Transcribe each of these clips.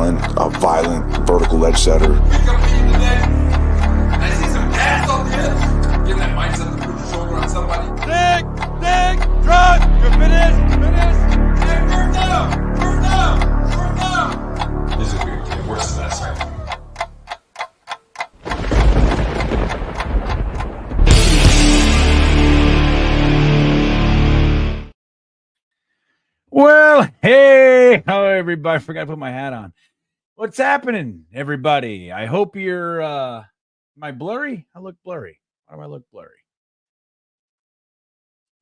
Allen, a violent vertical ledge setter. I see some gas on the edge. Give that mindset to put your shoulder on somebody. Dig, drop, you're finished. Hey, burn down. This is weird, kid. Worse than that, sorry. Well, hey, hello everybody. I forgot to put my hat on. What's happening, everybody? I hope you're am I blurry? I look blurry. Why do I look blurry?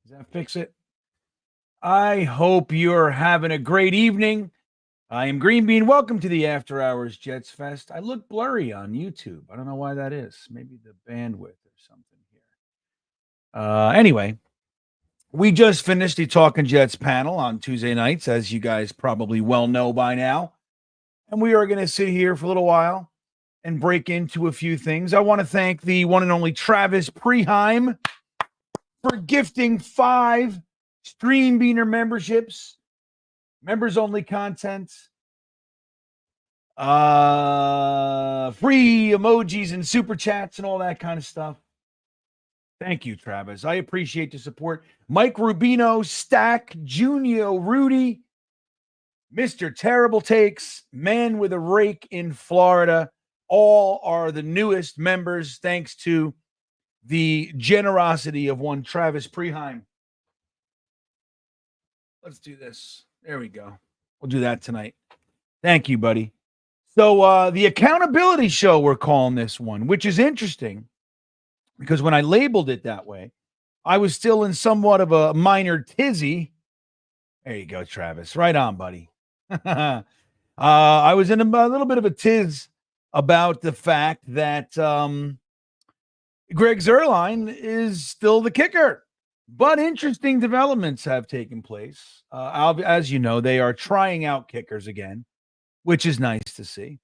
Does that fix it? I hope you're having a great evening. I am GreenBean. Welcome to the After Hours Jets Fest. I look blurry on YouTube. I don't know why that is. Maybe the bandwidth or something here. Anyway. We just finished the Talking Jets panel on Tuesday nights, as you guys probably well know by now. And we are going to sit here for a little while and break into a few things. I want to thank the one and only Travis Preheim for gifting 5 GreenBeaner memberships, members-only content, free emojis and super chats and all that kind of stuff. Thank you, Travis. I appreciate the support. Mike Rubino, Stack, Junio, Rudy, Mr. Terrible Takes, Man with a Rake in Florida, all are the newest members thanks to the generosity of one Travis Preheim. Let's do this. There we go. We'll do that tonight. Thank you, buddy. So the accountability show, we're calling this one, which is interesting. Because when I labeled it that way, I was still in somewhat of a minor tizzy. There you go, Travis. Right on, buddy. I was in a little bit of a tiz about the fact that Greg Zuerlein is still the kicker. But interesting developments have taken place. As you know, they are trying out kickers again, which is nice to see.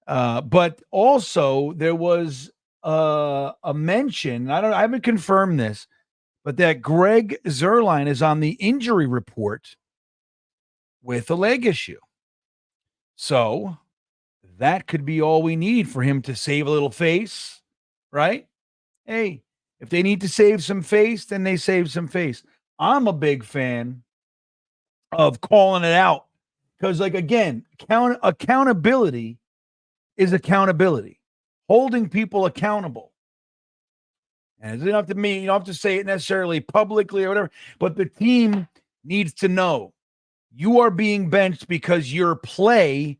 But also there was a mention, I haven't confirmed this, but that Greg Zuerlein is on the injury report with a leg issue. So that could be all we need for him to save a little face, right? Hey, if they need to save some face, then they save some face. I'm a big fan of calling it out because, like, again, accountability is accountability. Holding people accountable. And it doesn't have to mean, you don't have to say it necessarily publicly or whatever, but the team needs to know you are being benched because your play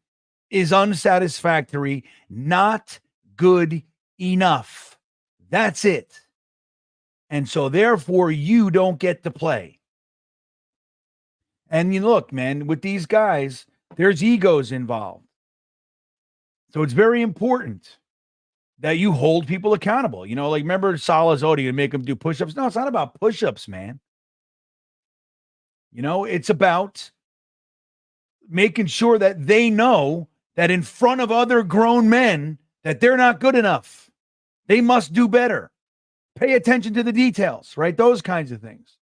is unsatisfactory, not good enough. That's it. And so therefore you don't get to play. And you look, man, with these guys, there's egos involved. So it's very important that you hold people accountable. You know, like, remember Salazzotti and make them do push-ups? No, it's not about push-ups, man. You know, it's about making sure that they know that in front of other grown men that they're not good enough. They must do better. Pay attention to the details, right? Those kinds of things.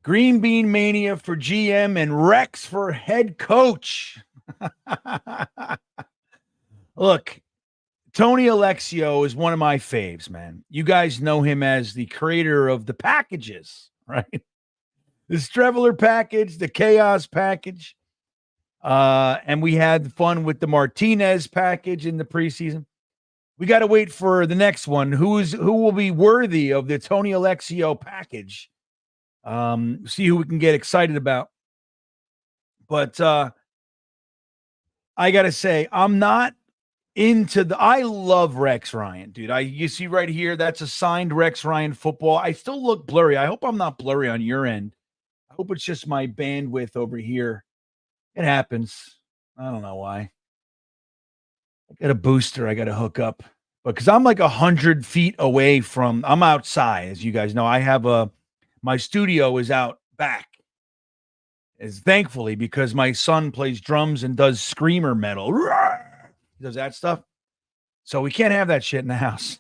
GreenBean mania for GM and Rex for head coach. Look, Tony Alexio is one of my faves, man. You guys know him as the creator of the packages, right? The Streveler package, the Chaos package. And we had fun with the Martinez package in the preseason. We got to wait for the next one. Who will be worthy of the Tony Alexio package? See who we can get excited about. But I got to say, I'm not I love Rex Ryan, dude. You see right here, that's a signed Rex Ryan football. I still look blurry. I hope I'm not blurry on your end. I hope it's just my bandwidth over here. It happens. I don't know why. I got a booster I got to hook up. Because I'm like 100 feet away from, I'm outside, as you guys know. I have my studio is out back. Is thankfully because my son plays drums and does screamer metal. He does that stuff. So we can't have that shit in the house.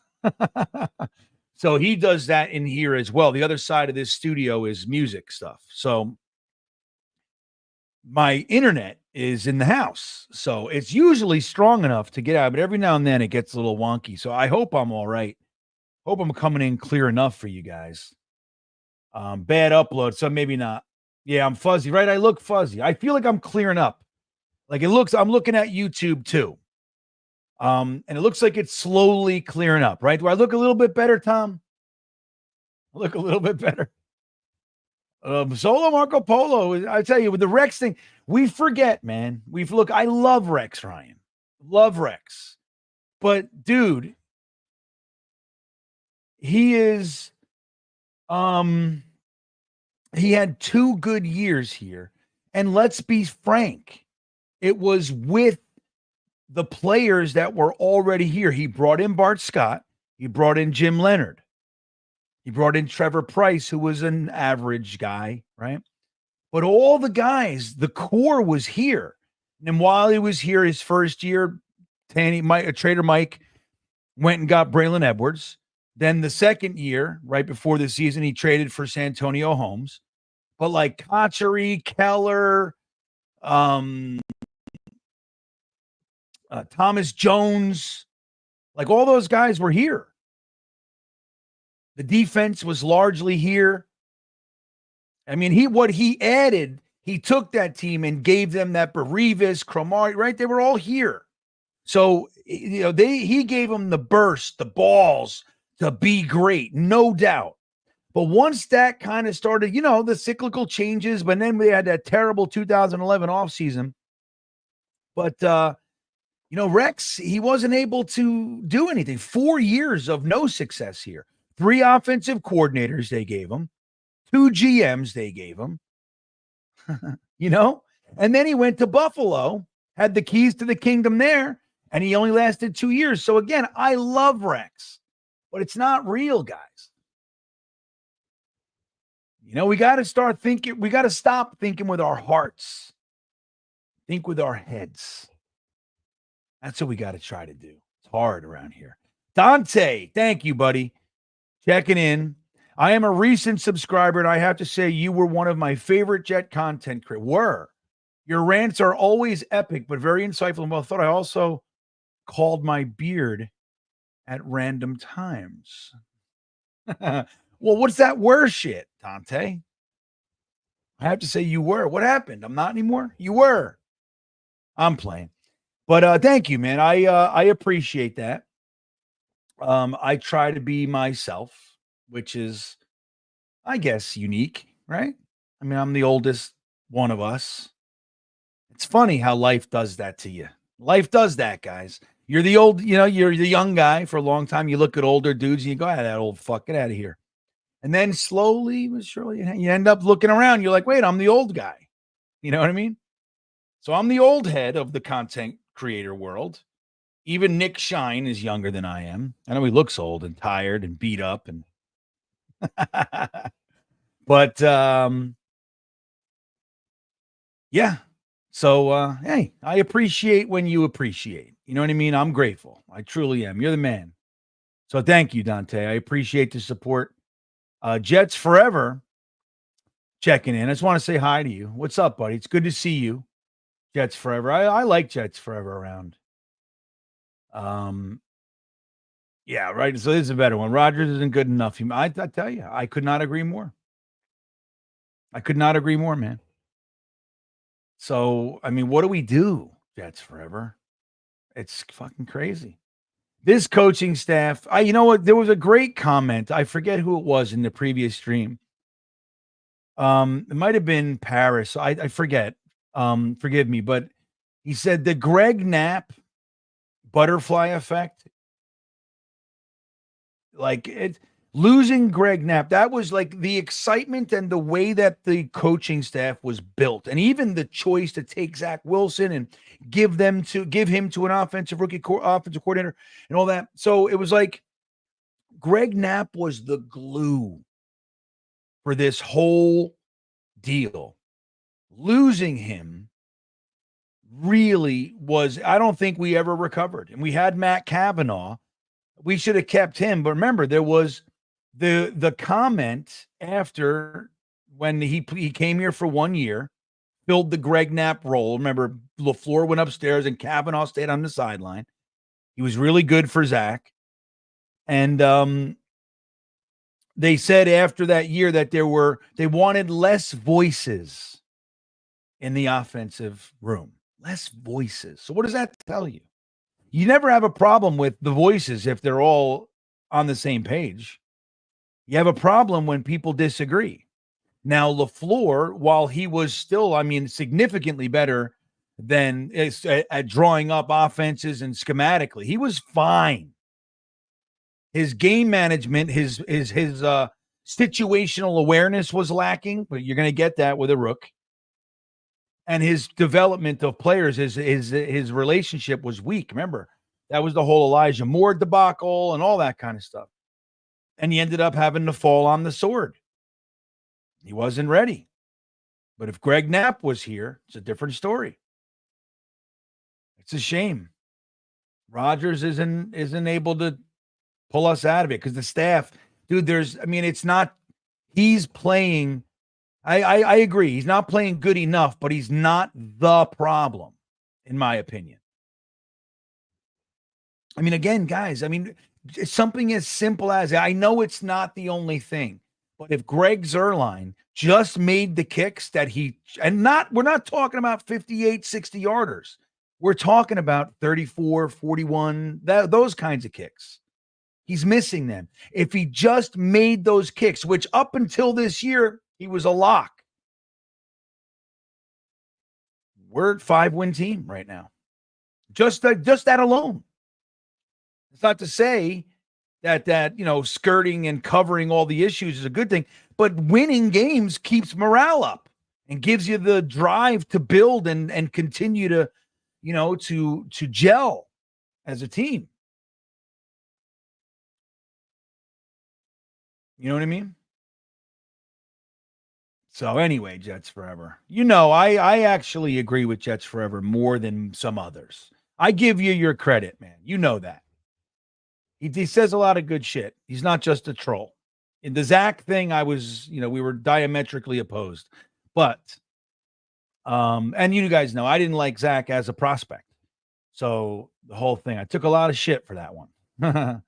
So he does that in here as well. The other side of this studio is music stuff. So my internet is in the house. So it's usually strong enough to get out, but every now and then it gets a little wonky. So I hope I'm all right. Hope I'm coming in clear enough for you guys. Bad upload, so maybe not. Yeah, I'm fuzzy, right? I look fuzzy. I feel like I'm clearing up. Like it looks, I'm looking at YouTube too. And it looks like it's slowly clearing up, right? Do I look a little bit better, Tom? I look a little bit better. Solo Marco Polo. I tell you, with the Rex thing, we forget, man. I love Rex Ryan. Love Rex. But dude, he is he had 2 good years here. And let's be frank, it was with the players that were already here. He brought in Bart Scott, he brought in Jim Leonard. He brought in Trevor Price, who was an average guy, right? But all the guys, the core was here. And while he was here, his first year, Trader Mike went and got Braylon Edwards. Then the second year, right before the season, he traded for Santonio Holmes. But like Kochery, Keller, Thomas Jones, like all those guys were here. The defense was largely here. I mean, what he added, he took that team and gave them that Berevis, Cromari, right? They were all here. So, he gave them the burst, the balls to be great, no doubt. But once that kind of started, the cyclical changes, but then we had that terrible 2011 offseason. But, Rex, he wasn't able to do anything. 4 years of no success here. 3 offensive coordinators they gave him, 2 GMs they gave him, and then he went to Buffalo, had the keys to the kingdom there, and he only lasted 2 years. So again, I love Rex, but it's not real, guys. We got to start thinking. We got to stop thinking with our hearts. Think with our heads. That's what we got to try to do. It's hard around here. Dante, thank you, buddy. Checking in. I am a recent subscriber, and I have to say you were one of my favorite Jet content creators. Your rants are always epic, but very insightful. Well, I thought I also called my beard at random times. Well, what's that were shit, Dante? I have to say you were. What happened? I'm not anymore? You were. I'm playing. But thank you, man. I appreciate that. I try to be myself, which is, I guess, unique, right? I mean, I'm the oldest one of us. It's funny how life does that to you. Life does that, guys. You're the old, you're the young guy for a long time. You look at older dudes and you go, that old fuck, get out of here. And then slowly but surely, you end up looking around. You're like, wait, I'm the old guy. You know what I mean? So I'm the old head of the content creator world. Even Nick Shine is younger than I am. I know he looks old and tired and beat up and but yeah. So hey, I appreciate when you appreciate. You know what I mean? I'm grateful. I truly am. You're the man. So thank you, Dante. I appreciate the support. Jets Forever checking in. I just want to say hi to you. What's up, buddy? It's good to see you. Jets Forever. I like Jets Forever around. Yeah, right. So this is a better one. Rodgers isn't good enough. I tell you, I could not agree more. I could not agree more, man. So, I mean, what do we do, Jets Forever? It's fucking crazy. This coaching staff, you know what? There was a great comment. I forget who it was in the previous stream. It might have been Paris. I forget. Forgive me, but he said the Greg Knapp butterfly effect, like losing Greg Knapp, that was like the excitement and the way that the coaching staff was built, and even the choice to take Zach Wilson and give him to an offensive coordinator and all that. So it was like Greg Knapp was the glue for this whole deal. Losing him really was, I don't think we ever recovered. And we had Matt Cavanaugh. We should have kept him. But remember, there was the comment after when he came here for 1 year, filled the Greg Knapp role. Remember, LaFleur went upstairs and Kavanaugh stayed on the sideline. He was really good for Zach. And they said after that year that they wanted less voices in the offensive room. Less voices. So what does that tell you? You never have a problem with the voices if they're all on the same page. You have a problem when people disagree. Now, LaFleur, while he was still, significantly better than at drawing up offenses and schematically, he was fine. His game management, his situational awareness was lacking, but you're going to get that with a rook. And his development of players, his relationship was weak. Remember, that was the whole Elijah Moore debacle and all that kind of stuff. And he ended up having to fall on the sword. He wasn't ready. But if Greg Knapp was here, it's a different story. It's a shame. Rodgers isn't able to pull us out of it because the staff, dude, it's not, he's playing. I agree. He's not playing good enough, but he's not the problem, in my opinion. Again, guys, something as simple as, I know it's not the only thing, but if Greg Zuerlein just made the kicks that we're not talking about 58, 60 yarders. We're talking about 34, 41, those kinds of kicks. He's missing them. If he just made those kicks, which up until this year, he was a lock. We're a 5-win team right now. Just that alone. It's not to say that skirting and covering all the issues is a good thing, but winning games keeps morale up and gives you the drive to build and continue to, to gel as a team. You know what I mean? So anyway, Jets forever. I actually agree with Jets forever more than some others. I give you your credit, man. You know that. He says a lot of good shit. He's not just a troll. In the Zach thing, we were diametrically opposed. But, and you guys know, I didn't like Zach as a prospect. So the whole thing, I took a lot of shit for that one.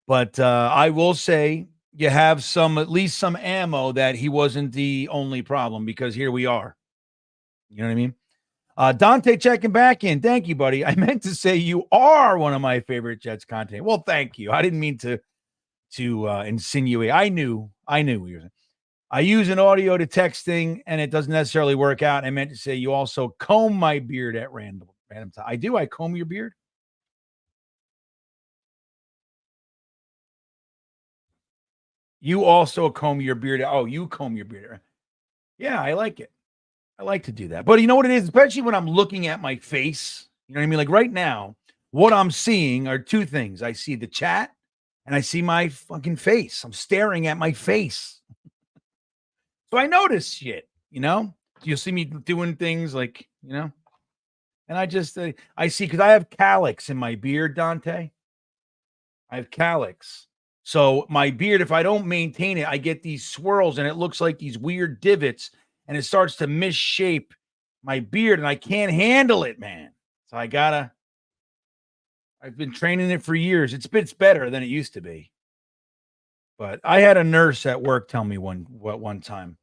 But I will say you have at least some ammo that he wasn't the only problem because here we are. You know what I mean? Dante checking back in. Thank you, buddy. I meant to say you are one of my favorite Jets content. Well, thank you. I didn't mean to insinuate. I knew what you were saying. I use an audio to texting and it doesn't necessarily work out. I meant to say you also comb my beard at random time. I do. I comb your beard. You also comb your beard. Oh, you comb your beard. Yeah, I like it. I like to do that. But you know what it is? Especially when I'm looking at my face. You know what I mean? Like right now, what I'm seeing are two things. I see the chat and I see my fucking face. I'm staring at my face. So I notice shit, You'll see me doing things like, and I just, I see, because I have calyx in my beard, Dante. I have calyx. So my beard, if I don't maintain it, I get these swirls and it looks like these weird divots and it starts to misshape my beard and I can't handle it, man. So I've been training it for years. It's better than it used to be. But I had a nurse at work tell me one time.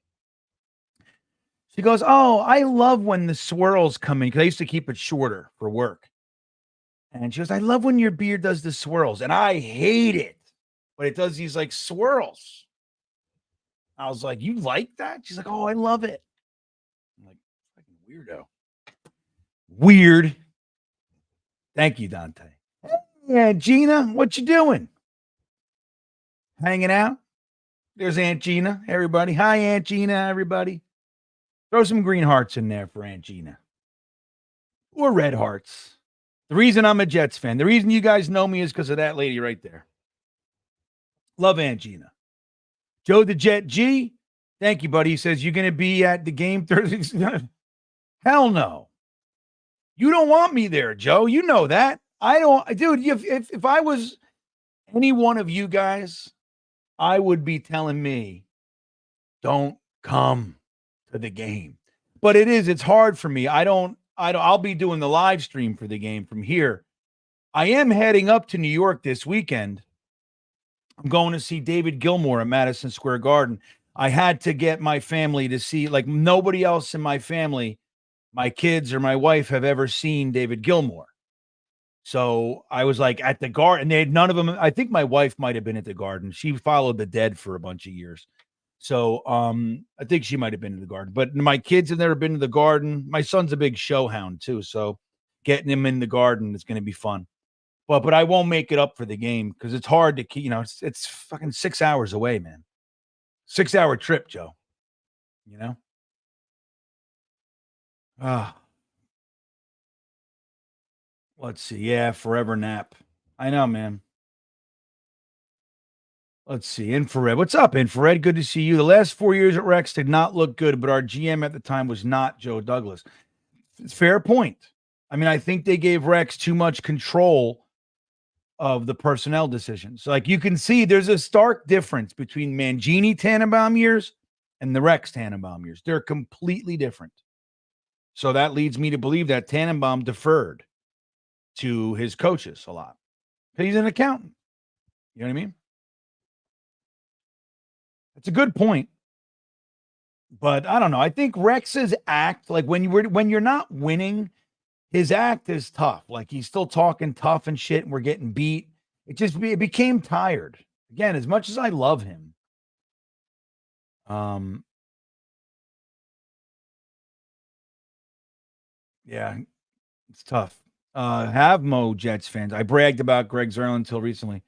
She goes, "Oh, I love when the swirls come in," because I used to keep it shorter for work. And she goes, "I love when your beard does the swirls." And I hate it. But it does these like swirls. I was like, "You like that?" She's like, "Oh, I love it." I'm like, fucking weirdo. Weird. Thank you, Dante. Yeah, Gina, what you doing? Hanging out? There's Aunt Gina, everybody. Hi, Aunt Gina, everybody. Throw some green hearts in there for Aunt Gina. Or red hearts. The reason I'm a Jets fan, the reason you guys know me is because of that lady right there. Love Aunt Gina. Joe the Jet G, thank you, buddy. He says, "You're going to be at the game Thursday." Hell no. You don't want me there, Joe. You know that. I don't, dude, if I was any one of you guys, I would be telling me, don't come to the game. but it's hard for me. I'll be doing the live stream for the game from here. I am heading up to New York this weekend. I'm going to see David Gilmour at Madison Square Garden. I had to get my family to see, like, nobody else in my family, my kids or my wife, have ever seen David Gilmour. So I was like at the Garden. None of them. I think my wife might have been at the Garden. She followed the Dead for a bunch of years. So I think she might have been to the Garden. But my kids have never been to the Garden. My son's a big show hound too. So getting him in the Garden is going to be fun. But I won't make it up for the game because it's hard to keep, it's fucking 6 hours away, man. 6 hour trip, Joe. Let's see. Yeah, forever nap. I know, man. Let's see. Infrared. What's up, Infrared? Good to see you. The last 4 years at Rex did not look good, but our GM at the time was not Joe Douglas. Fair point. I mean, I think they gave Rex too much control of the personnel decisions. Like you can see there's a stark difference between Mangini Tannenbaum years and the Rex Tannenbaum years. They're completely different. So that leads me to believe that Tannenbaum deferred to his coaches a lot. He's an accountant. You know what I mean? It's a good point. But I don't know. I think Rex's act, like when you're not winning, his act is tough. Like he's still talking tough and shit, and we're getting beat. It became tired. Again, as much as I love him. Yeah, it's tough. Have Mo Jets fans. I bragged about Greg Zerlin until recently.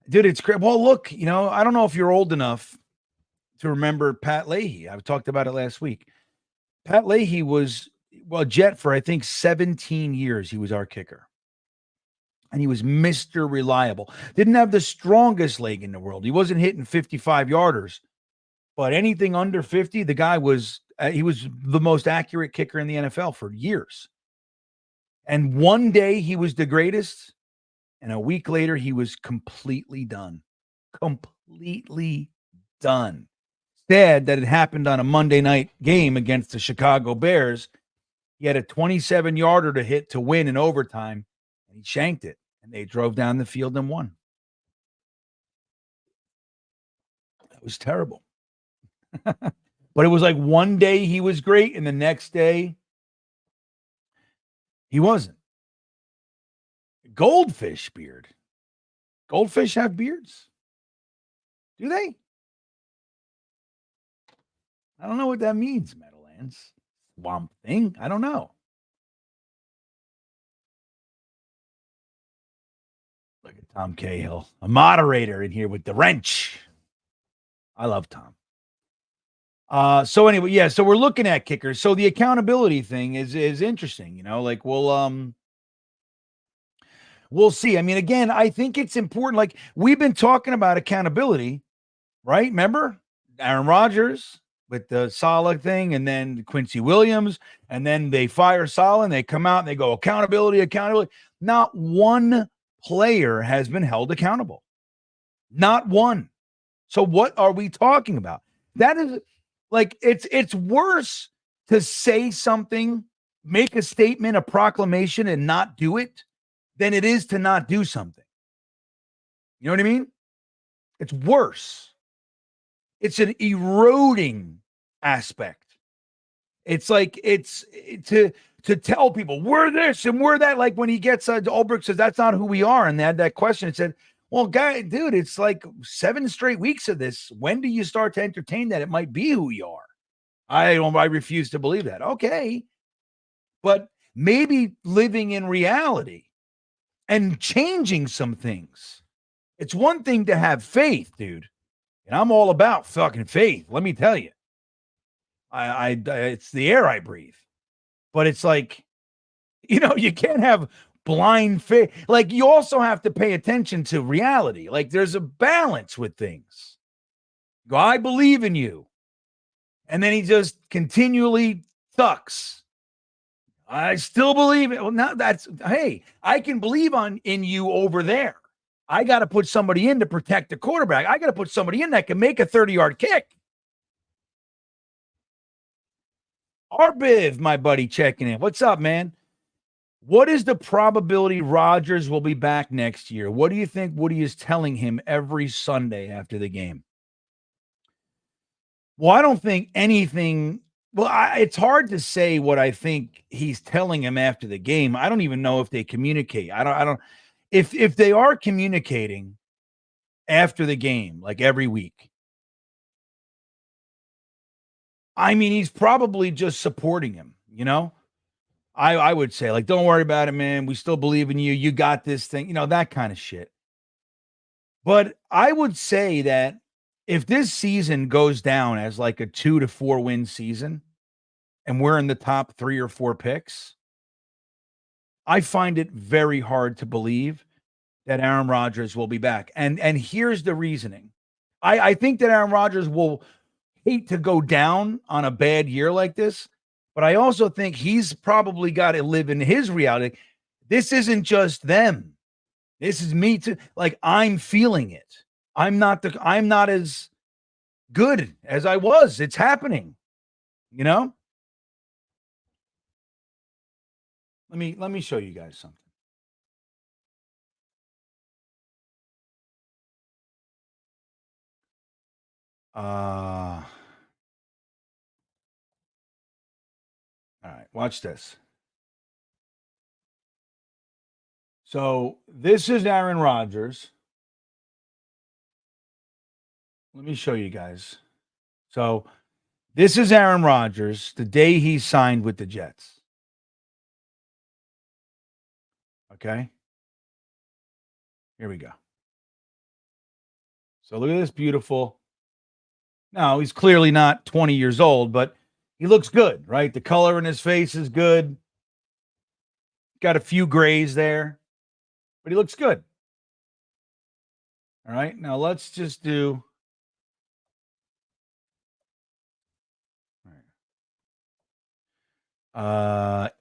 Dude, it's great. Well, look, I don't know if you're old enough to remember Pat Leahy. I talked about it last week. Pat Leahy was, Jet for, I think, 17 years. He was our kicker. And he was Mr. Reliable. Didn't have the strongest leg in the world. He wasn't hitting 55-yarders. But anything under 50, the guy was the most accurate kicker in the NFL for years. And one day he was the greatest, and a week later he was completely done. Completely done. Sad that it happened on a Monday night game against the Chicago Bears. He had a 27-yarder to hit to win in overtime, and he shanked it, and they drove down the field and won. That was terrible. But it was like one day he was great, and the next day he wasn't. Goldfish beard. Goldfish have beards? Do they? I don't know what that means, Meadowlands. Swamp Thing? I don't know. Look at Tom Cahill, a moderator in here with the wrench. I love Tom. So anyway, yeah, so we're looking at kickers. So the accountability thing is interesting, like we'll see. I mean, again, I think it's important. Like we've been talking about accountability, right? Remember Aaron Rodgers with the Saleh thing, and then Quincy Williams, and then they fire Saleh and they come out and they go accountability. Not one player has been held accountable. Not one. So what are we talking about? That is like, it's worse to say something, make a statement, a proclamation, and not do it than it is to not do something. You know what I mean? It's worse. It's an eroding aspect. It's like it's to tell people we're this and we're that. Like when he gets Ulbrich says that's not who we are, and they had that question. It said, "Well, dude, it's like 7 straight weeks of this. When do you start to entertain that it might be who you are?" I refuse to believe that. Okay, but maybe living in reality and changing some things. It's one thing to have faith, dude. And I'm all about fucking faith. Let me tell you, I it's the air I breathe. But it's like, you can't have blind faith. Like you also have to pay attention to reality. Like there's a balance with things. Go, I believe in you, and then he just continually sucks. I still believe it. Well, now hey, I can believe in you over there. I got to put somebody in to protect the quarterback. I got to put somebody in that can make a 30-yard kick. Arbiv, my buddy, checking in. What's up, man? What is the probability Rodgers will be back next year? What do you think Woody is telling him every Sunday after the game? Well, I don't think anything. Well, it's hard to say what I think he's telling him after the game. I don't even know if they communicate. I don't. If they are communicating after the game, like every week, I mean, he's probably just supporting him. I would say, like, don't worry about it, man. We still believe in you. You got this thing. That kind of shit. But I would say that if this season goes down as like a 2 to 4 win season and we're in the top 3 or 4 picks, I find it very hard to believe that Aaron Rodgers will be back. And here's the reasoning. I think that Aaron Rodgers will hate to go down on a bad year like this, but I also think he's probably got to live in his reality. This isn't just them. This is me too. Like, I'm feeling it. I'm not as good as I was. It's happening. Let me show you guys something. All right, watch this. So this is Aaron Rodgers. Let me show you guys. So this is Aaron Rodgers the day he signed with the Jets. Okay. Here we go. So look at this beautiful. Now, he's clearly not 20 years old, but he looks good, right? The color in his face is good. Got a few grays there, but he looks good. All right. Now let's just do. 8.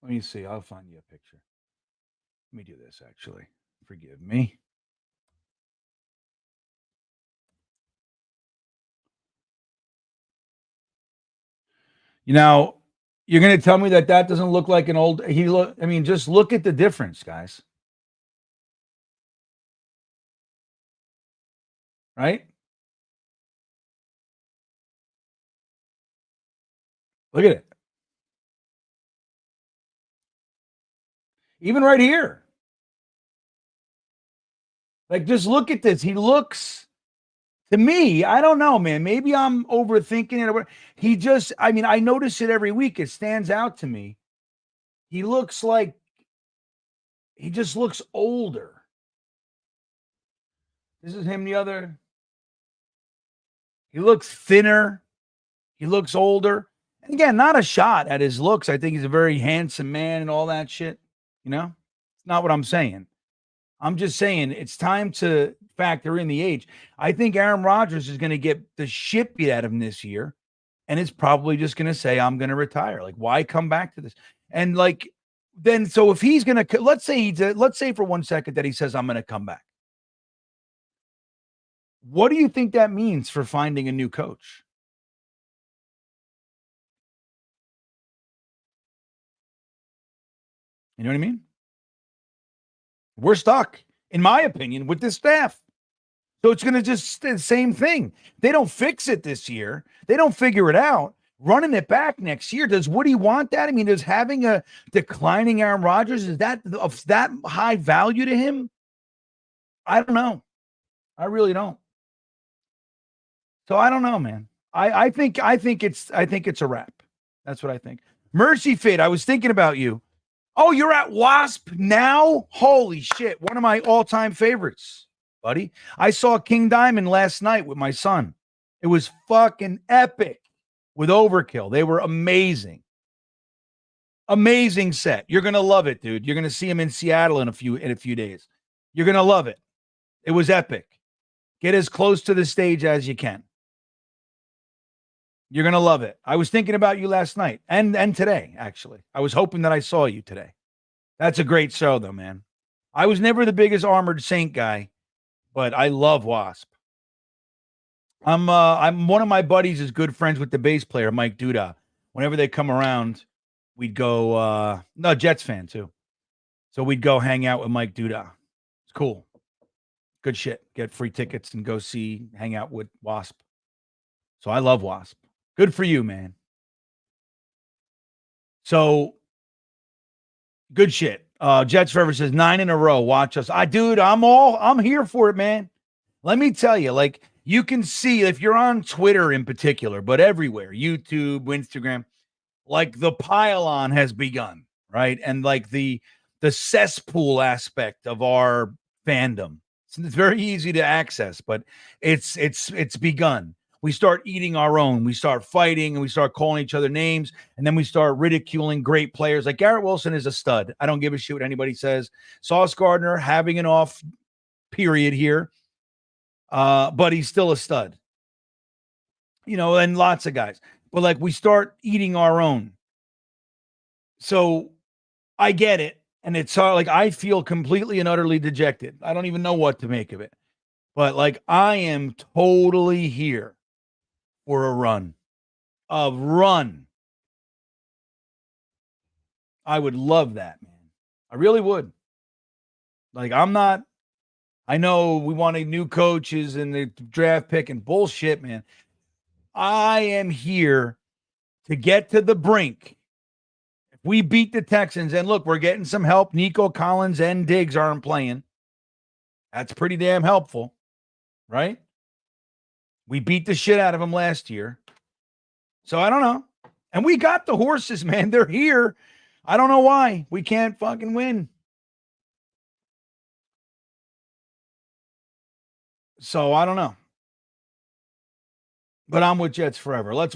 Let me see. I'll find you a picture. Let me do this, actually. Forgive me. You're going to tell me that doesn't look like an old. Just look at the difference, guys. Right? Look at it. Even right here. Like, just look at this. He looks, to me, I don't know, man. Maybe I'm overthinking it. I notice it every week. It stands out to me. He just looks older. This is him the other. He looks thinner. He looks older. And again, not a shot at his looks. I think he's a very handsome man and all that shit. It's not what I'm saying. I'm just saying it's time to factor in the age. I think Aaron Rodgers is going to get the shit beat out of him this year. And it's probably just going to say, I'm going to retire. Like, why come back to this? And so if he's going to, let's say for 1 second that he says, I'm going to come back. What do you think that means for finding a new coach? You know what I mean? We're stuck, in my opinion, with this staff. So it's going to just the same thing. They don't fix it this year. They don't figure it out. Running it back next year. Does Woody want that? Does having a declining Aaron Rodgers, is that of that high value to him? I don't know. I really don't. So I don't know, man. I think it's a wrap. That's what I think. Mercy Fade, I was thinking about you. Oh, you're at Wasp now? Holy shit. One of my all-time favorites, buddy. I saw King Diamond last night with my son. It was fucking epic with Overkill. They were amazing. Amazing set. You're going to love it, dude. You're going to see him in Seattle in a few days. You're going to love it. It was epic. Get as close to the stage as you can. You're going to love it. I was thinking about you last night and today, actually. I was hoping that I saw you today. That's a great show, though, man. I was never the biggest Armored Saint guy, but I love Wasp. I'm one of my buddies is good friends with the bass player, Mike Duda. Whenever they come around, we'd go, no, Jets fan too. So we'd go hang out with Mike Duda. It's cool. Good shit. Get free tickets and go hang out with Wasp. So I love Wasp. Good for you, man. So good shit. Jets Forever says 9 in a row. Watch us. I'm here for it, man. Let me tell you, like, you can see if you're on Twitter in particular, but everywhere, YouTube, Instagram, like the pile-on has begun, right? And like the cesspool aspect of our fandom. It's very easy to access, but it's begun. We start eating our own. We start fighting and we start calling each other names. And then we start ridiculing great players. Like Garrett Wilson is a stud. I don't give a shit what anybody says. Sauce Gardner having an off period here. But he's still a stud. You know, and lots of guys. But like we start eating our own. So I get it. And it's like I feel completely and utterly dejected. I don't even know what to make of it. But like I am totally here for a run. A run. I would love that, man. I really would. Like I know we wanted new coaches and the draft pick and bullshit, man. I am here to get to the brink. If we beat the Texans, and look, we're getting some help. Nico Collins and Diggs aren't playing. That's pretty damn helpful, right? We beat the shit out of them last year. So I don't know. And we got the horses, man. They're here. I don't know why. We can't fucking win. So I don't know. But I'm with Jets forever. Let's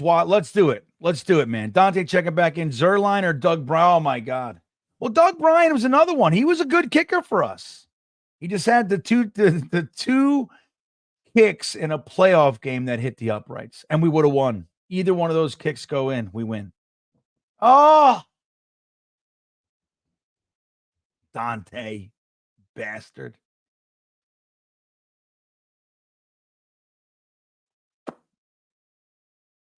do it. Let's do it, man. Dante checking back in. Zerline or Doug Bryan? Oh my God. Well, Doug Bryan was another one. He was a good kicker for us. He just had the two kicks in a playoff game that hit the uprights, and we would have won. Either one of those kicks go in, we win. Oh, Dante, bastard.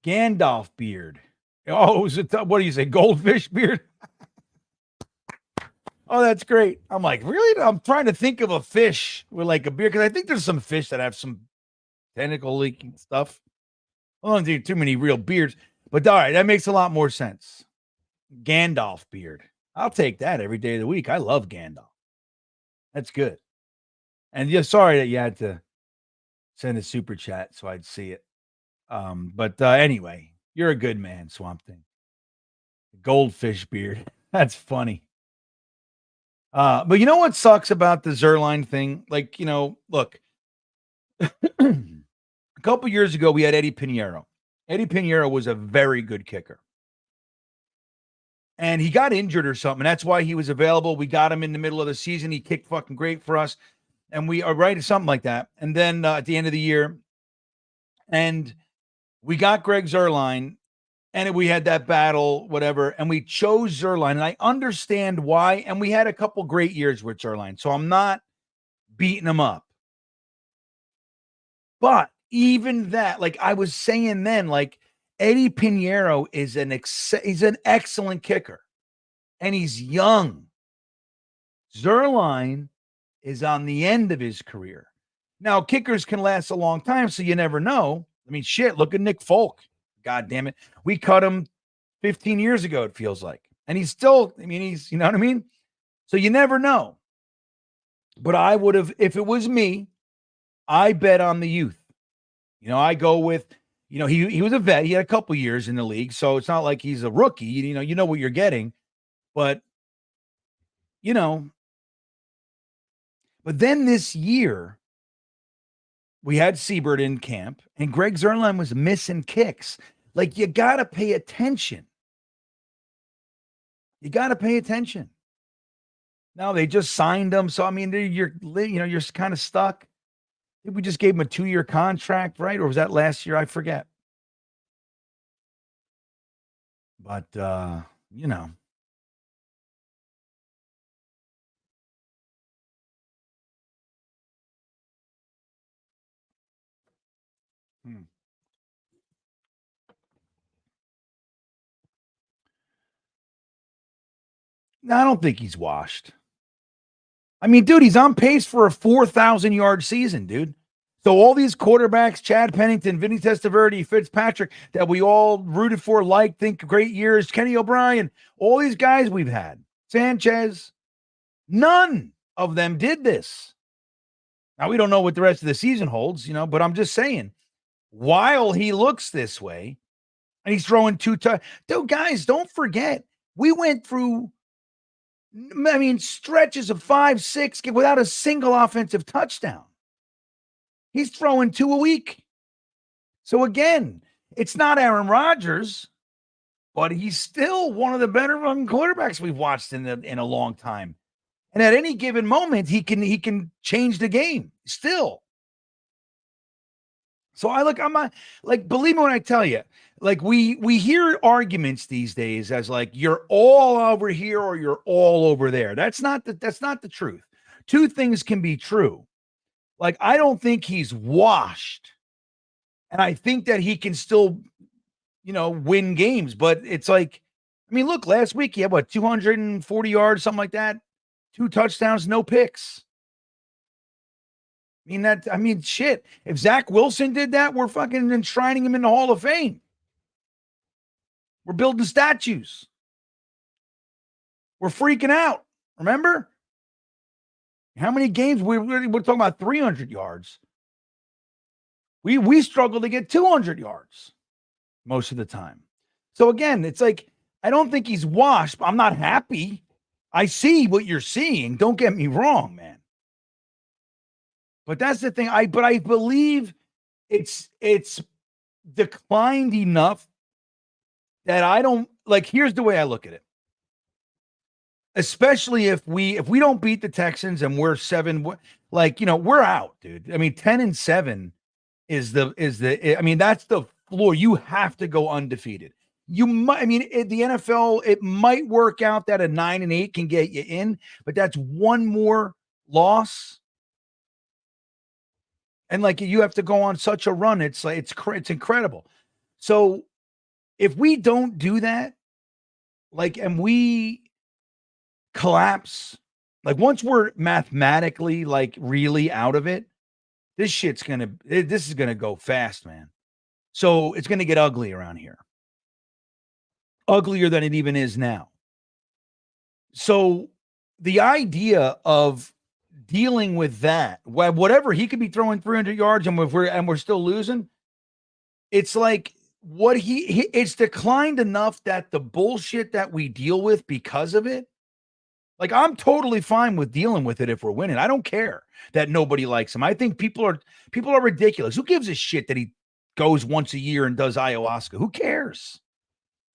Gandalf beard. Oh, what do you say? Goldfish beard? Oh, that's great. I'm like, really? I'm trying to think of a fish with like a beard because I think there's some fish that have some tentacle leaking stuff. I don't do too many real beards, but all right, that makes a lot more sense. Gandalf beard. I'll take that every day of the week. I love Gandalf. That's good. And yeah, sorry that you had to send a super chat so I'd see it. But anyway, you're a good man, Swamp Thing. Goldfish beard. That's funny. But you know what sucks about the Zerline thing? Like, you know, look, a couple years ago, we had Eddie Pinheiro. Eddie Pinheiro was a very good kicker. And he got injured or something. That's why he was available. We got him in the middle of the season. He kicked fucking great for us. And we are right, something like that. And then at the end of the year, and we got Greg Zerline, and we had that battle, whatever, and we chose Zerline. And I understand why. And we had a couple great years with Zerline. So I'm not beating him up. But even that, like I was saying then, like Eddie Pinheiro is he's an excellent kicker. And he's young. Zerline is on the end of his career. Now, kickers can last a long time, so you never know. I mean, shit, look at Nick Folk. God damn it. We cut him 15 years ago, it feels like. And he's still, I mean, you know what I mean? So you never know. But I would have, if it was me, I bet on the youth. You know, I go with, you know, he was a vet. He had a couple years in the league, so it's not like he's a rookie. You know what you're getting. But, you know, but then this year, we had Siebert in camp, and Greg Zerline was missing kicks. Like, you got to pay attention. You got to pay attention. Now, they just signed him. So, I mean, you're kind of stuck. We just gave him a 2-year contract, right? Or was that last year? I forget. But, you know. I don't think he's washed. I mean, dude, he's on pace for a 4,000-yard season, dude. So all these quarterbacks, Chad Pennington, Vinny Testaverde, Fitzpatrick, that we all rooted for, think great years, Kenny O'Brien, all these guys we've had, Sanchez, none of them did this. Now, we don't know what the rest of the season holds, but I'm just saying, while he looks this way, and he's throwing dude, guys, don't forget, we went through, stretches of 5, 6 without a single offensive touchdown. He's throwing 2 a week. So again, it's not Aaron Rodgers, but he's still one of the better run quarterbacks we've watched in a long time. And at any given moment, he can change the game still. So I'm not believe me when I tell you, we hear arguments these days as you're all over here or you're all over there. That's not the truth. Two things can be true. I don't think he's washed. And I think that he can still, win games. But it's look, last week he had 240 yards, something like that. 2 touchdowns, no picks. Shit. If Zach Wilson did that, we're fucking enshrining him in the Hall of Fame. We're building statues. We're freaking out. Remember? How many games we're talking about 300 yards. We struggle to get 200 yards most of the time. So again, it's I don't think he's washed. I'm not happy. I see what you're seeing. Don't get me wrong, man. But that's the thing. I believe it's declined enough that I don't here's the way I look at it. Especially if we don't beat the Texans and we're 7, we're out, dude. 10-7 is that's the floor. You have to go undefeated. You might, the NFL, it might work out that a 9-8 can get you in, but that's one more loss. And you have to go on such a run. It's incredible. So if we don't do that, and we collapse, once we're mathematically really out of it, this is gonna go fast, man. So it's gonna get ugly around here. Uglier than it even is now. So the idea of dealing with that, whatever, he could be throwing 300 yards and we're still losing. It's it's declined enough that the bullshit that we deal with because of it, I'm totally fine with dealing with it if we're winning. I don't care that nobody likes him. I think people are ridiculous. Who gives a shit that he goes once a year and does ayahuasca? Who cares?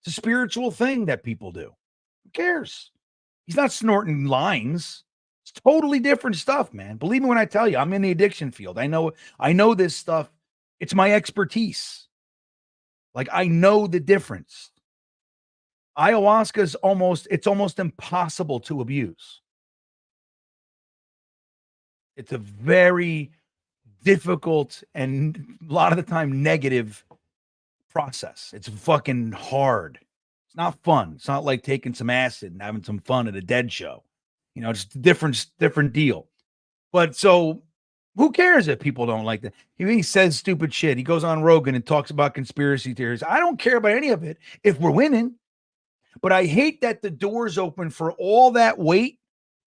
It's a spiritual thing that people do. Who cares? He's not snorting lines. It's totally different stuff, man. Believe me when I tell you, I'm in the addiction field. I know this stuff. It's my expertise. I know the difference. Ayahuasca is almost impossible to abuse. It's a very difficult and a lot of the time negative process. It's fucking hard. It's not fun. It's not like taking some acid and having some fun at a dead show. Just a different deal. But so who cares if people don't like that? He says stupid shit. He goes on Rogan and talks about conspiracy theories. I don't care about any of it if we're winning. But I hate that the door's open for all that weight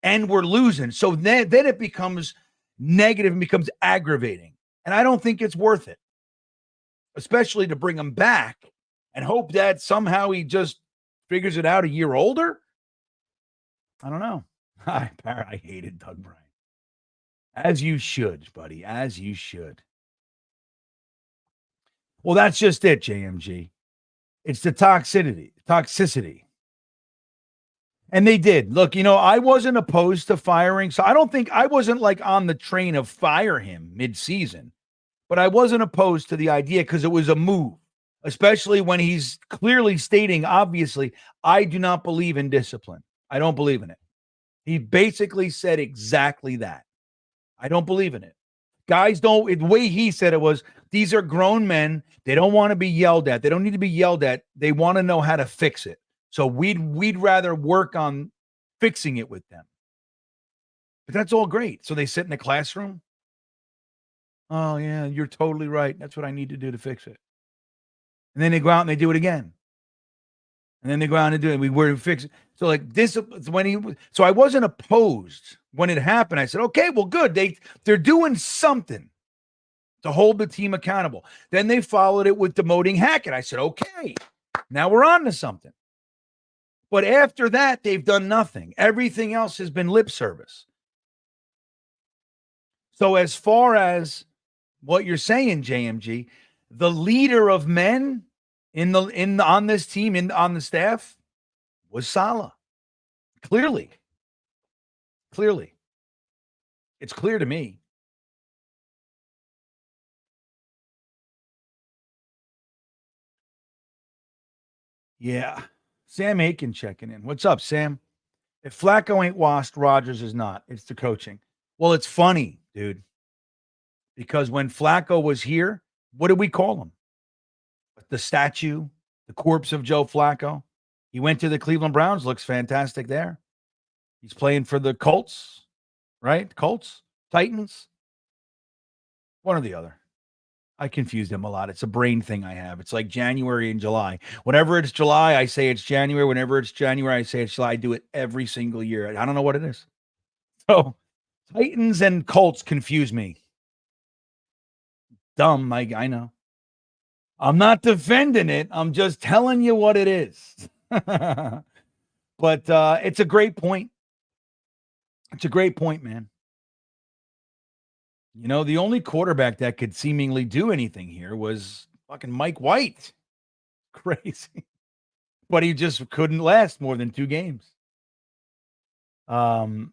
and we're losing. So then it becomes negative and becomes aggravating. And I don't think it's worth it, especially to bring him back and hope that somehow he just figures it out a year older. I don't know. I hated Doug Bryant. As you should, buddy. As you should. Well, that's just it, JMG. It's the toxicity. And they did. Look, I wasn't opposed to firing. So I wasn't on the train of fire him mid-season. But I wasn't opposed to the idea because it was a move, especially when he's clearly stating, obviously, I do not believe in discipline. I don't believe in it. He basically said exactly that. I don't believe in it. Guys don't, the way he said it was, these are grown men. They don't want to be yelled at. They don't need to be yelled at. They want to know how to fix it. So we'd rather work on fixing it with them. But that's all great. So they sit in the classroom. Oh, yeah, you're totally right. That's what I need to do to fix it. And then they go out and they do it again. And then they go out and do it. We were fixing. So like this, so I wasn't opposed when it happened. I said, okay, well, good. They're doing something to hold the team accountable. Then they followed it with demoting Hackett. I said, okay, now we're on to something. But after that, they've done nothing. Everything else has been lip service. So as far as what you're saying, JMG, the leader of men on this team, on the staff, was Saleh. Clearly. It's clear to me. Yeah. Sam Aiken checking in. What's up, Sam? If Flacco ain't washed, Rodgers is not. It's the coaching. Well, it's funny, dude, because when Flacco was here, what did we call him? The statue, the corpse of Joe Flacco. He went to the Cleveland Browns, looks fantastic there. He's playing for the Colts, right? Colts, Titans, one or the other. I confuse them a lot. It's a brain thing I have. It's like January and July. Whenever it's July, I say it's January. Whenever it's January, I say it's July. I do it every single year. I don't know what it is. So Titans and Colts confuse me. Dumb, I know. I'm not defending it. I'm just telling you what it is. But it's a great point. It's a great point, man. You know, the only quarterback that could seemingly do anything here was fucking Mike White. Crazy. But he just couldn't last more than 2 games. Well,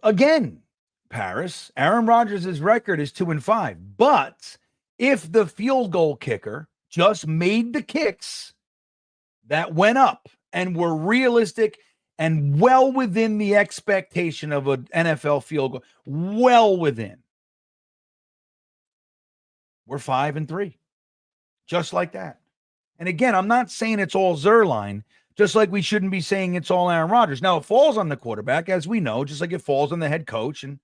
again, Paris, Aaron Rodgers' record is 2-5. But if the field goal kicker just made the kicks that went up and were realistic and well within the expectation of an NFL field goal, well within, we're 5-3, just like that. And again, I'm not saying it's all Zerline, just like we shouldn't be saying it's all Aaron Rodgers. Now, it falls on the quarterback, as we know, just like it falls on the head coach. And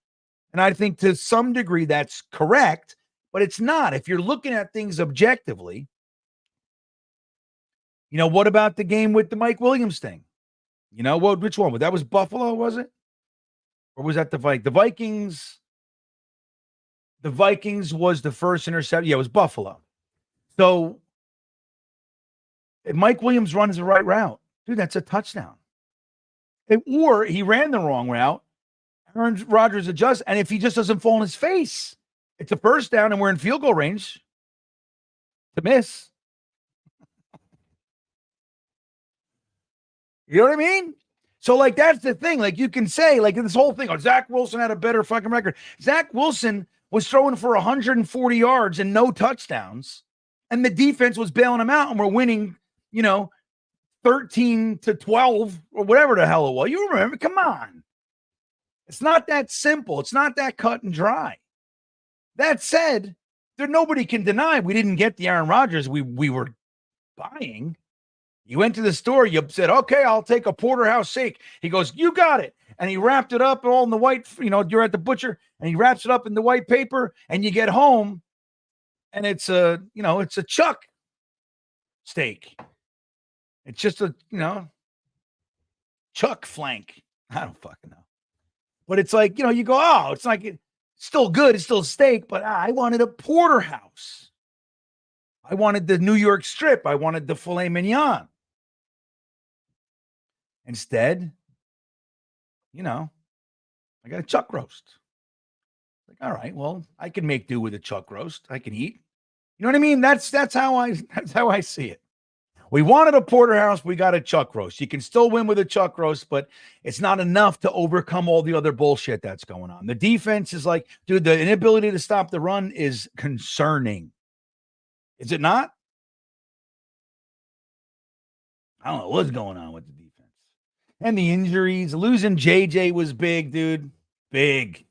I think to some degree that's correct, but it's not. If you're looking at things objectively, you know, what about the game with the Mike Williams thing? You know, which one? That was Buffalo, was it? Or was that the Vikings? The Vikings was the first interception. Yeah, it was Buffalo. So if Mike Williams runs the right route, dude, that's a touchdown. Or he ran the wrong route. Aaron Rodgers adjusts, and if he just doesn't fall on his face, it's a first down, and we're in field goal range to miss. You know what I mean? So, like, that's the thing. Like, you can say, like, this whole thing, Zach Wilson had a better fucking record. Zach Wilson was throwing for 140 yards and no touchdowns, and the defense was bailing him out, and we're winning, 13-12 or whatever the hell it was. You remember? Come on. It's not that simple. It's not that cut and dry. That said, nobody can deny we didn't get the Aaron Rodgers we were buying. You went to the store, you said, okay, I'll take a porterhouse steak. He goes, you got it. And he wrapped it up all in the white, you're at the butcher, and he wraps it up in the white paper, and you get home, and it's it's a chuck steak. It's just a, chuck flank. I don't fucking know. But it's like, you go, oh, it's like it's still good. It's still steak, but I wanted a porterhouse. I wanted the New York strip. I wanted the filet mignon. Instead, I got a chuck roast. Like, all right, well, I can make do with a chuck roast. I can eat. You know what I mean? That's how I see it. We wanted a porterhouse. We got a chuck roast. You can still win with a chuck roast, but it's not enough to overcome all the other bullshit that's going on. The defense is like, dude, the inability to stop the run is concerning. Is it not? I don't know what's going on with the defense. And the injuries. Losing JJ was big, dude. Big.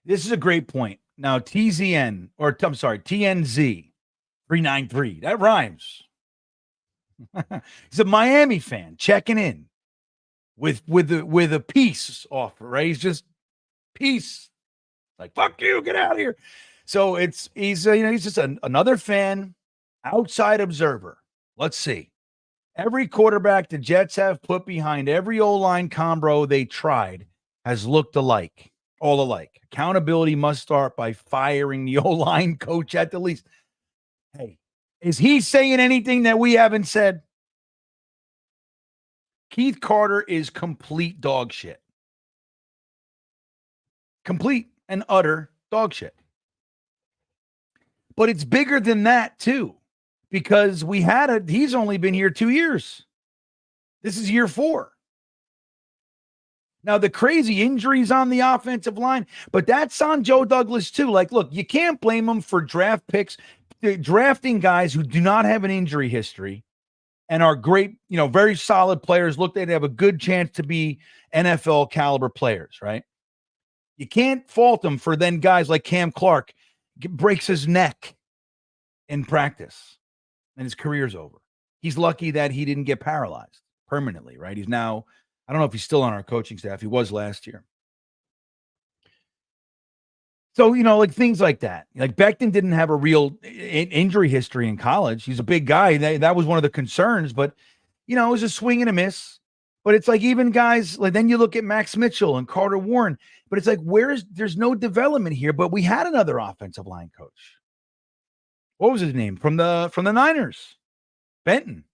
This is a great point. Now, TZN, or I'm sorry, TNZ 393. That rhymes. He's a Miami fan checking in with a peace offer, right? He's just peace. Like, fuck you, get out of here. So he's just another fan, outside observer. Let's see. Every quarterback the Jets have put behind every O-line combo they tried has looked alike, all alike. Accountability must start by firing the O-line coach at the least. Hey, is he saying anything that we haven't said? Keith Carter is complete dog shit. Complete and utter dog shit. But it's bigger than that, too, because he's only been here 2 years. This is year 4. Now, the crazy injuries on the offensive line, but that's on Joe Douglas, too. Like, look, you can't blame him for draft picks, drafting guys who do not have an injury history and are great, very solid players. Look, they have a good chance to be NFL caliber players, right? You can't fault him for then guys like Cam Clark breaks his neck in practice and his career's over. He's lucky that he didn't get paralyzed permanently, right? He's now, I don't know if he's still on our coaching staff. He was last year. So, like things like that. Like Becton didn't have a real injury history in college. He's a big guy. That was one of the concerns, but, it was a swing and a miss. But it's like even guys, like then you look at Max Mitchell and Carter Warren, but it's like, there's no development here, but we had another offensive line coach. What was his name? From the Niners, Benton.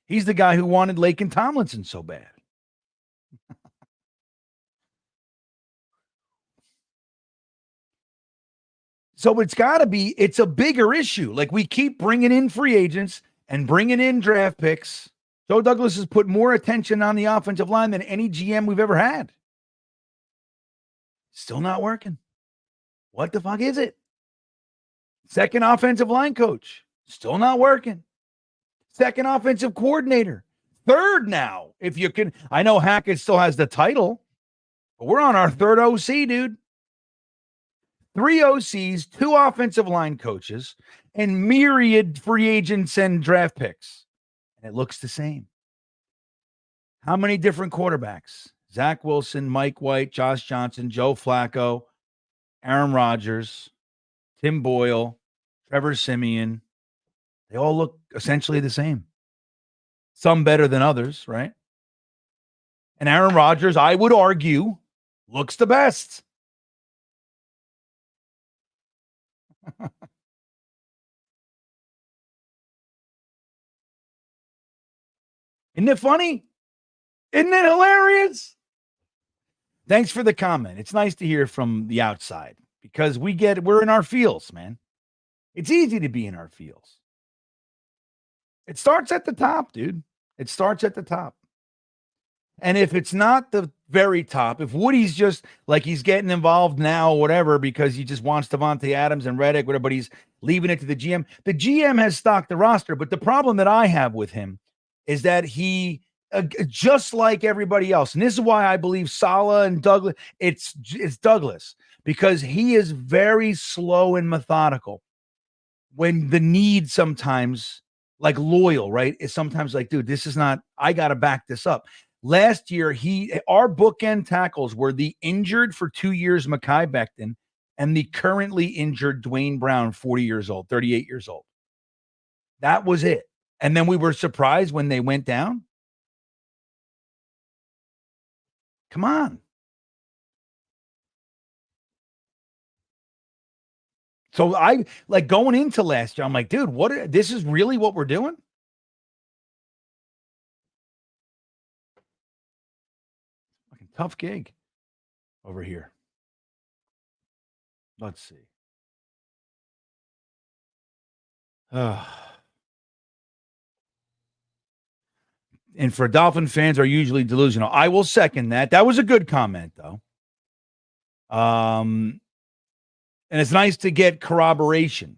He's the guy who wanted Laken Tomlinson so bad. So it's a bigger issue. Like we keep bringing in free agents and bringing in draft picks. Joe Douglas has put more attention on the offensive line than any GM we've ever had. Still not working. What the fuck is it? Second offensive line coach. Still not working. Second offensive coordinator. Third now. If you can. I know Hackett still has the title, but we're on our third OC, dude. 3 OCs, 2 offensive line coaches, and myriad free agents and draft picks. And it looks the same. How many different quarterbacks? Zach Wilson, Mike White, Josh Johnson, Joe Flacco, Aaron Rodgers, Tim Boyle, Trevor Siemian. They all look essentially the same. Some better than others, right? And Aaron Rodgers, I would argue, looks the best. Isn't it funny? Isn't it hilarious? Thanks for the comment. It's nice to hear from the outside because we're in our feels, man. It's easy to be in our feels. It starts at the top, dude. It starts at the top. And if it's not the very top, if Woody's just like he's getting involved now or whatever because he just wants Devontae Adams and Reddick, whatever, but he's leaving it to the GM. The GM has stocked the roster, but the problem that I have with him is that he, just like everybody else, and this is why I believe Saleh and Douglas, it's Douglas, because he is very slow and methodical when the need sometimes, like loyal, right? Is sometimes like, dude, this is not, I got to back this up. Last year, our bookend tackles were the injured for 2 years, Mekhi Becton, and the currently injured Dwayne Brown, 38 years old. That was it. And then we were surprised when they went down. Come on. So I like going into last year, I'm like, dude, this is really what we're doing? Fucking tough gig over here. Let's see. And for Dolphin fans are usually delusional. I will second that. That was a good comment, though. And it's nice to get corroboration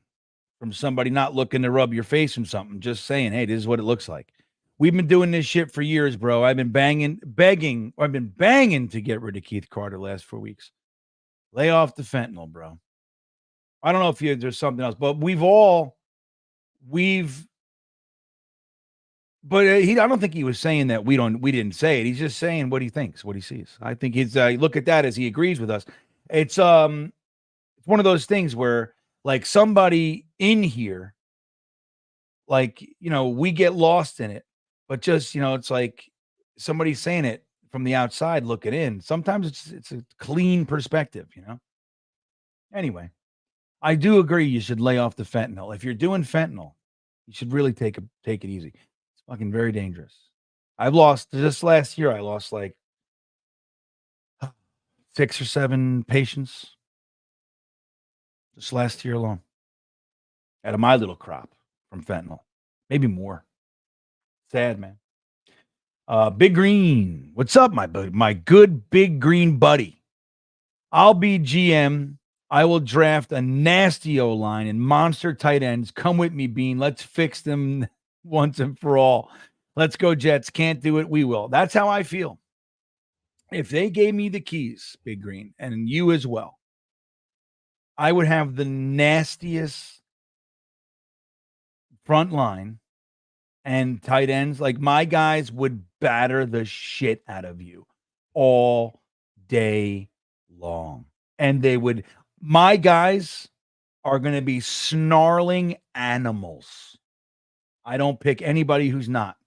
from somebody not looking to rub your face from something, just saying, hey, this is what it looks like. We've been doing this shit for years, bro. I've been begging to get rid of Keith Carter last 4 weeks. Lay off the fentanyl, bro. I don't know if there's something else, but I don't think he was saying that we didn't say it. He's just saying what he thinks, what he sees. I think he's look at that as he agrees with us. It's one of those things where like somebody in here, like, we get lost in it, but just, it's like somebody saying it from the outside looking in. Sometimes it's a clean perspective, Anyway, I do agree you should lay off the fentanyl. If you're doing fentanyl, you should really take it easy. It's fucking very dangerous. Just last year, I lost like 6 or 7 patients. Just last year alone. Out of my little crop from fentanyl. Maybe more. Sad, man. Big Green. What's up, my good Big Green buddy? I'll be GM. I will draft a nasty O-line and monster tight ends. Come with me, Bean. Let's fix them once and for all. Let's go, Jets. Can't do it. We will. That's how I feel. If they gave me the keys, Big Green, and you as well, I would have the nastiest front line and tight ends. Like, my guys would batter the shit out of you all day long. And my guys are going to be snarling animals. I don't pick anybody who's not.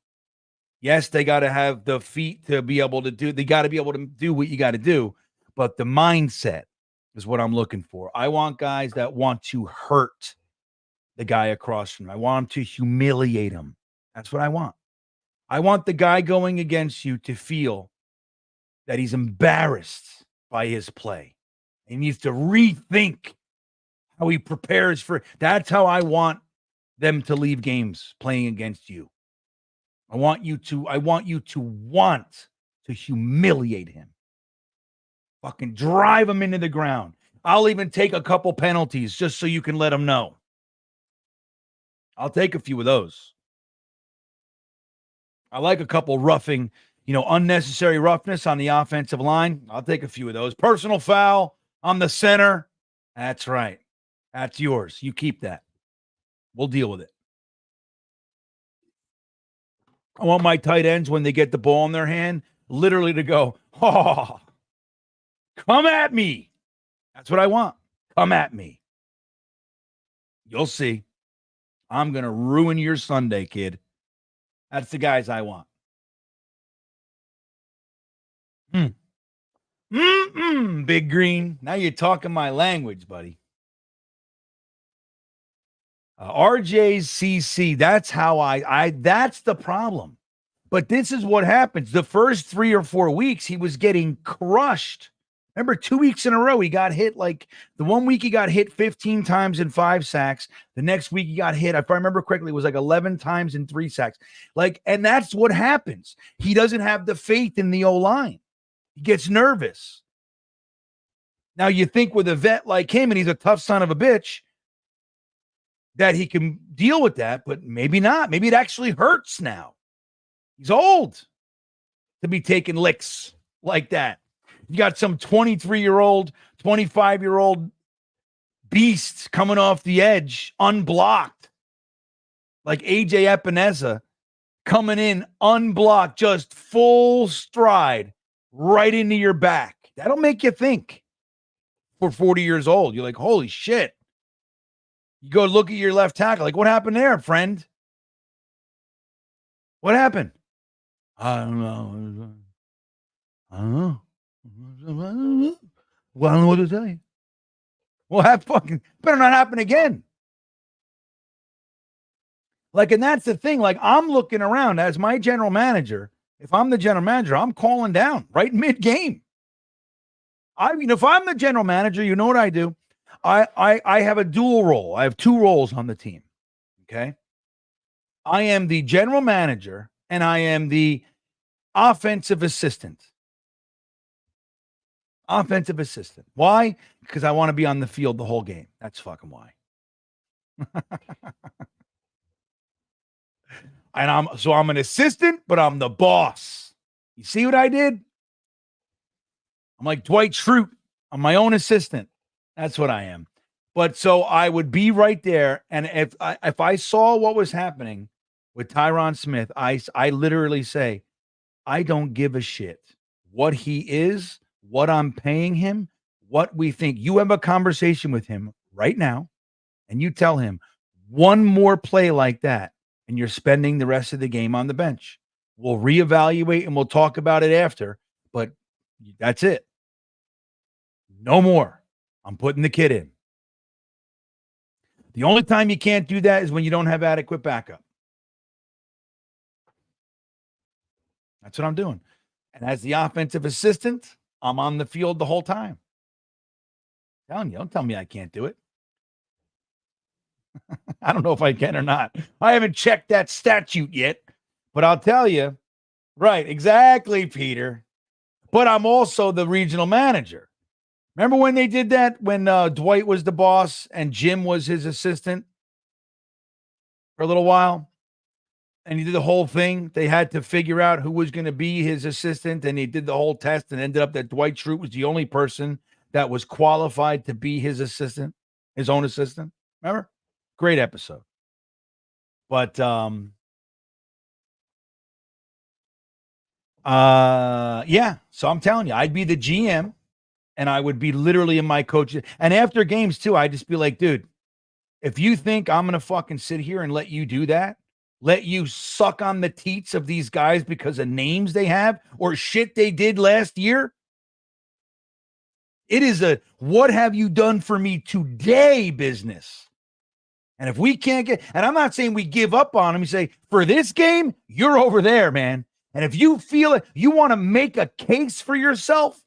Yes, they got to have the feet to be able to do. They got to be able to do what you got to do. But the mindset is what I'm looking for. I want guys that want to hurt the guy across from me. I want him to humiliate him. That's what I want. I want the guy going against you to feel that he's embarrassed by his play. He needs to rethink how he prepares for. That's how I want them to leave games playing against you. I want you to want to humiliate him. Fucking drive him into the ground. I'll even take a couple penalties just so you can let him know. I'll take a few of those. I like a couple roughing, unnecessary roughness on the offensive line. I'll take a few of those. Personal foul on the center. That's right. That's yours. You keep that. We'll deal with it. I want my tight ends, when they get the ball in their hand, literally to go, oh, come at me. That's what I want. Come at me. You'll see. I'm going to ruin your Sunday, kid. That's the guys I want. Big Green. Now you're talking my language, buddy. RJ's CC. That's how that's the problem. But this is what happens. The first 3 or 4 weeks, he was getting crushed. Remember, 2 weeks in a row, he got hit. Like, the 1 week he got hit 15 times and 5 sacks. The next week he got hit, if I remember correctly, it was like 11 times and 3 sacks. Like, and that's what happens. He doesn't have the faith in the O-line. He gets nervous. Now, you think with a vet like him, and he's a tough son of a bitch, that he can deal with that, but maybe not. Maybe it actually hurts now. He's old to be taking licks like that. You got some 23-year-old, 25-year-old beast coming off the edge, unblocked, like AJ Epineza coming in unblocked, just full stride right into your back. That'll make you think. For 40 years old, you're like, holy shit. You go look at your left tackle, like, what happened there, friend? What happened? I don't know. Well, I don't know what to tell you. Well, that fucking better not happen again. Like, and that's the thing. Like, I'm looking around as my general manager. If I'm the general manager, I'm calling down right mid-game. I mean, if I'm the general manager, you know what I do? I have a dual role. I have 2 roles on the team. Okay. I am the general manager and I am the offensive assistant. Offensive assistant. Why? Because I want to be on the field the whole game. That's fucking why. And I'm an assistant, but I'm the boss. You see what I did? I'm like Dwight Schrute. I'm my own assistant. That's what I am. But so I would be right there. And if I saw what was happening with Tyron Smith, I literally say, I don't give a shit what he is, what I'm paying him, what we think. You have a conversation with him right now, and you tell him one more play like that, and you're spending the rest of the game on the bench. We'll reevaluate and we'll talk about it after, but that's it. No more. I'm putting the kid in. The only time you can't do that is when you don't have adequate backup. That's what I'm doing. And as the offensive assistant, I'm on the field the whole time. I'm telling you, don't tell me I can't do it. I don't know if I can or not. I haven't checked that statute yet, but I'll tell you. Right, exactly, Peter. But I'm also the regional manager. Remember when they did that? When Dwight was the boss and Jim was his assistant for a little while? And he did the whole thing. They had to figure out who was going to be his assistant, and he did the whole test and ended up that Dwight Schrute was the only person that was qualified to be his assistant, his own assistant. Remember? Great episode. But yeah, so I'm telling you, I'd be the GM and I would be literally in my coach. And after games too, I'd just be like, dude, if you think I'm going to fucking sit here and let you do that, let you suck on the teats of these guys because of names they have or shit they did last year, it is a what have you done for me today business. And if we can't get, and I'm not saying we give up on him, you say, for this game, you're over there, man. And if you feel it, you want to make a case for yourself,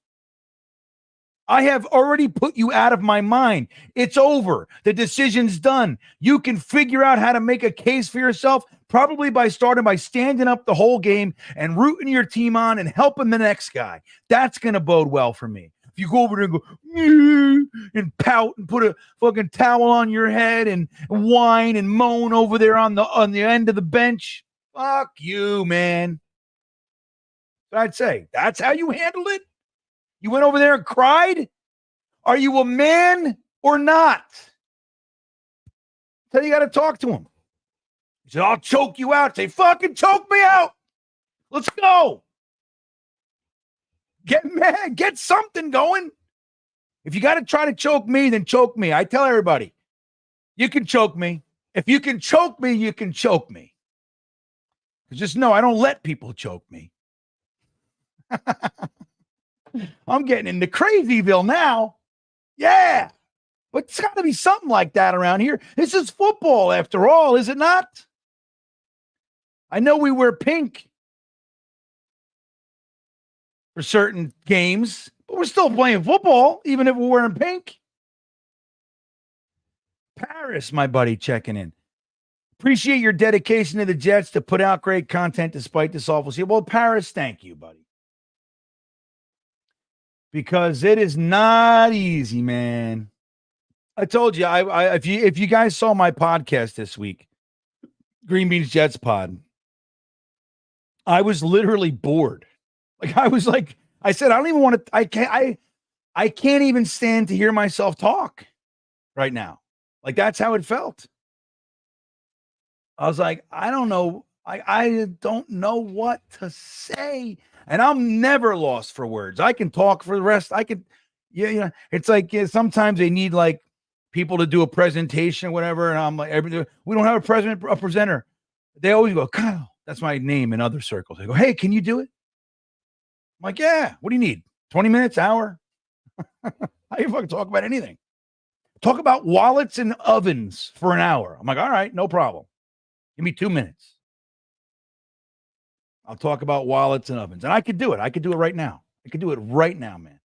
I have already put you out of my mind. It's over. The decision's done. You can figure out how to make a case for yourself, probably by starting by standing up the whole game and rooting your team on and helping the next guy. That's going to bode well for me. If you go over there and go and pout and put a fucking towel on your head and whine and moan over there on the end of the bench, fuck you, man. I'd say that's how you handled it. You went over there and cried. Are you a man or not? So you got to talk to him. He said, I'll choke you out. Say, fucking choke me out. Let's go. Get mad. Get something going. If you got to try to choke me, then choke me. I tell everybody, you can choke me. If you can choke me, you can choke me. Just know I don't let people choke me. I'm getting into Crazyville now. Yeah. But it's got to be something like that around here. This is football after all, is it not? I know we wear pink for certain games, but we're still playing football, even if we're wearing pink. Paris, my buddy, checking in. Appreciate your dedication to the Jets to put out great content despite this awful season. Well, Paris, thank you, buddy. Because it is not easy, man. I told you, if you guys saw my podcast this week, GreenBean's Jets Pod, I was literally bored. Like I said, I don't even want to. I can't even stand to hear myself talk right now. Like that's how it felt. I was like, I don't know. I don't know what to say. And I'm never lost for words. I can talk for the rest. I could, yeah. It's like sometimes they need like people to do a presentation or whatever. And I'm like, we don't have a presenter. They always go, Kyle. That's my name in other circles. They go, hey, can you do it? I'm like, yeah. What do you need? 20 minutes, hour? How you fucking talk about anything? Talk about wallets and ovens for an hour. I'm like, all right, no problem. Give me 2 minutes. I'll talk about wallets and ovens. And I could do it. I could do it right now. I could do it right now, man.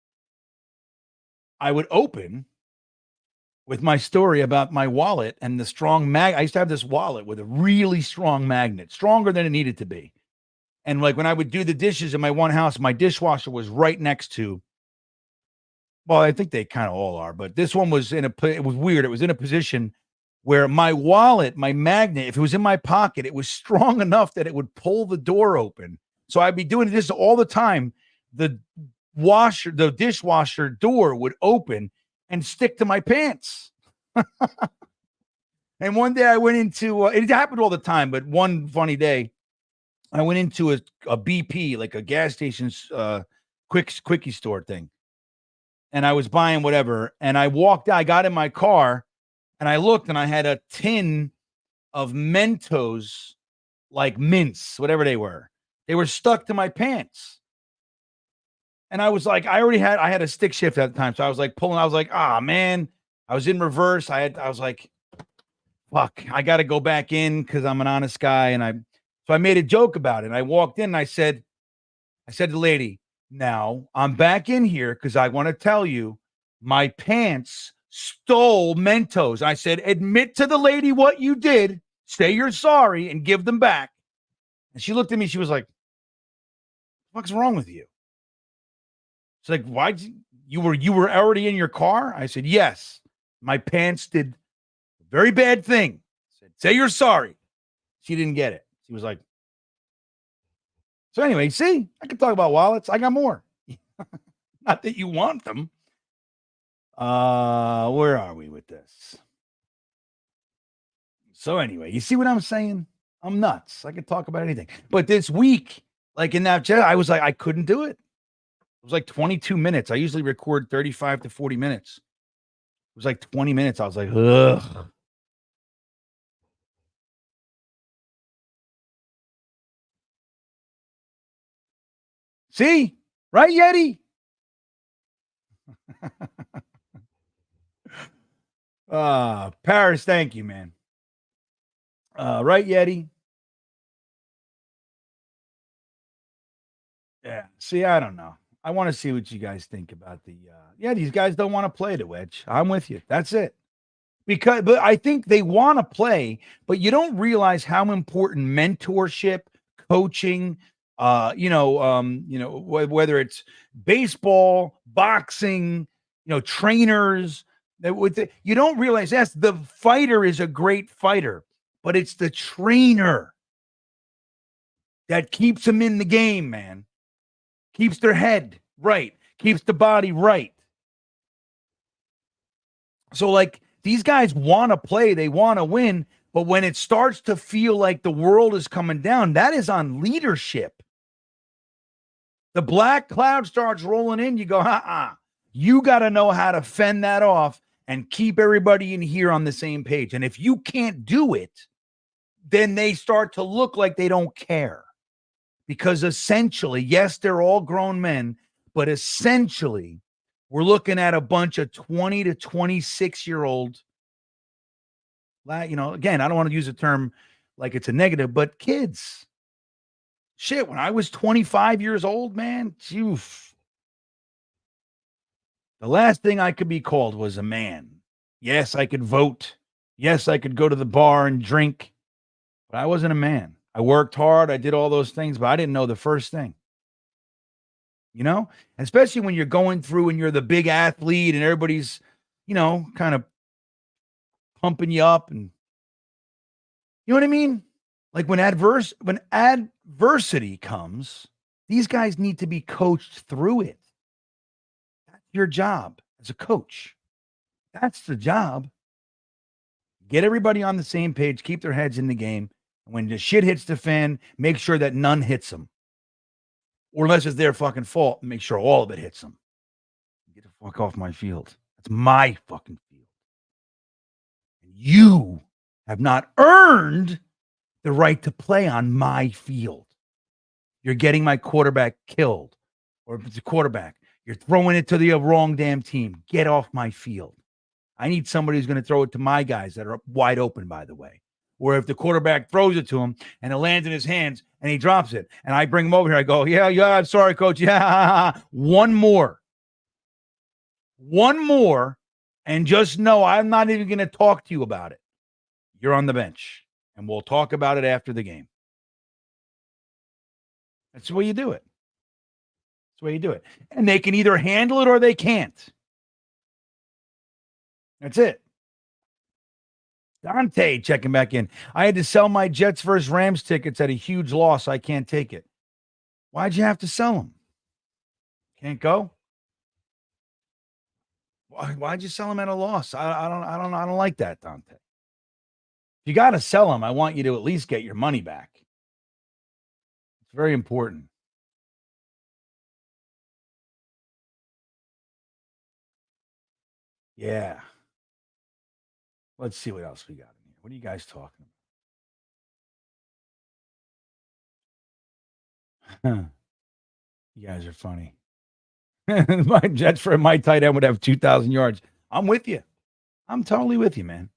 I would open with my story about my wallet and the strong I used to have this wallet with a really strong magnet, stronger than it needed to be. And like when I would do the dishes in my one house, my dishwasher was right next to, well, I think they kind of all are, but this one was it was weird. It was in a position where my wallet, my magnet, if it was in my pocket, it was strong enough that it would pull the door open. So I'd be doing this all the time. The dishwasher door would open and stick to my pants. And one day I went into, it happened all the time, but one funny day, I went into a BP, like a gas station's quickie store thing. And I was buying whatever. And I walked out, I got in my car and I looked and I had a tin of Mentos, like mints, whatever they were. They were stuck to my pants. And I was like, I had a stick shift at the time. So I was like pulling, I was like, man, I was in reverse. I was like, fuck, I got to go back in because I'm an honest guy. And so I made a joke about it. And I walked in and I said to the lady, now I'm back in here because I want to tell you my pants stole Mentos. I said, admit to the lady what you did, say you're sorry and give them back. And she looked at me. She was like, what's wrong with you? She's like, why'd you were already in your car? I said, yes, my pants did a very bad thing. I said, say you're sorry. She didn't get it. She was like, so anyway, see, I can talk about wallets. I got more. Not that you want them. Where are we with this? So anyway, you see what I'm saying? I'm nuts. I could talk about anything. But this week, like in that jet, I was like, I couldn't do it. It was like 22 minutes. I usually record 35 to 40 minutes. It was like 20 minutes. I was like, ugh. See? Right, Yeti? Paris, thank you, man. Right, Yeti? Yeah. See, I don't know. I want to see what you guys think about these guys don't want to play the wedge. I'm with you. That's it. But I think they want to play, but you don't realize how important mentorship, coaching, whether it's baseball, boxing, trainers, you don't realize the fighter is a great fighter, but it's the trainer that keeps them in the game, man. Keeps their head right, keeps the body right. So, like, these guys want to play, they want to win, but when it starts to feel like the world is coming down, that is on leadership. The black cloud starts rolling in, you go, you got to know how to fend that off and keep everybody in here on the same page. And if you can't do it, then they start to look like they don't care. Because essentially, yes, they're all grown men, but essentially, we're looking at a bunch of 20 to 26-year-old, again, I don't want to use a term like it's a negative, but kids. Shit, when I was 25 years old, man, oof, the last thing I could be called was a man. Yes, I could vote. Yes, I could go to the bar and drink, but I wasn't a man. I worked hard. I did all those things, but I didn't know the first thing. Especially when you're going through and you're the big athlete and everybody's, kind of pumping you up. And you know what I mean? Like when adversity comes, these guys need to be coached through it. That's your job as a coach. That's the job. Get everybody on the same page, keep their heads in the game. When the shit hits the fan, make sure that none hits them. Or unless it's their fucking fault, make sure all of it hits them. Get the fuck off my field. That's my fucking field. And you have not earned the right to play on my field. You're getting my quarterback killed. Or if it's a quarterback, you're throwing it to the wrong damn team. Get off my field. I need somebody who's going to throw it to my guys that are wide open, by the way. Where if the quarterback throws it to him and it lands in his hands and he drops it and I bring him over here, I go, yeah, I'm sorry, coach. Yeah, one more. And just know I'm not even going to talk to you about it. You're on the bench and we'll talk about it after the game. That's the way you do it. That's the way you do it. And they can either handle it or they can't. That's it. Dante checking back in. I had to sell my Jets versus Rams tickets at a huge loss. I can't take it. Why'd you have to sell them? Can't go? Why'd you sell them at a loss? I don't like that, Dante. If you got to sell them, I want you to at least get your money back. It's very important. Yeah. Let's see what else we got in here. What are you guys talking about? You guys are funny. My Jets for my tight end would have 2,000 yards. I'm with you. I'm totally with you, man.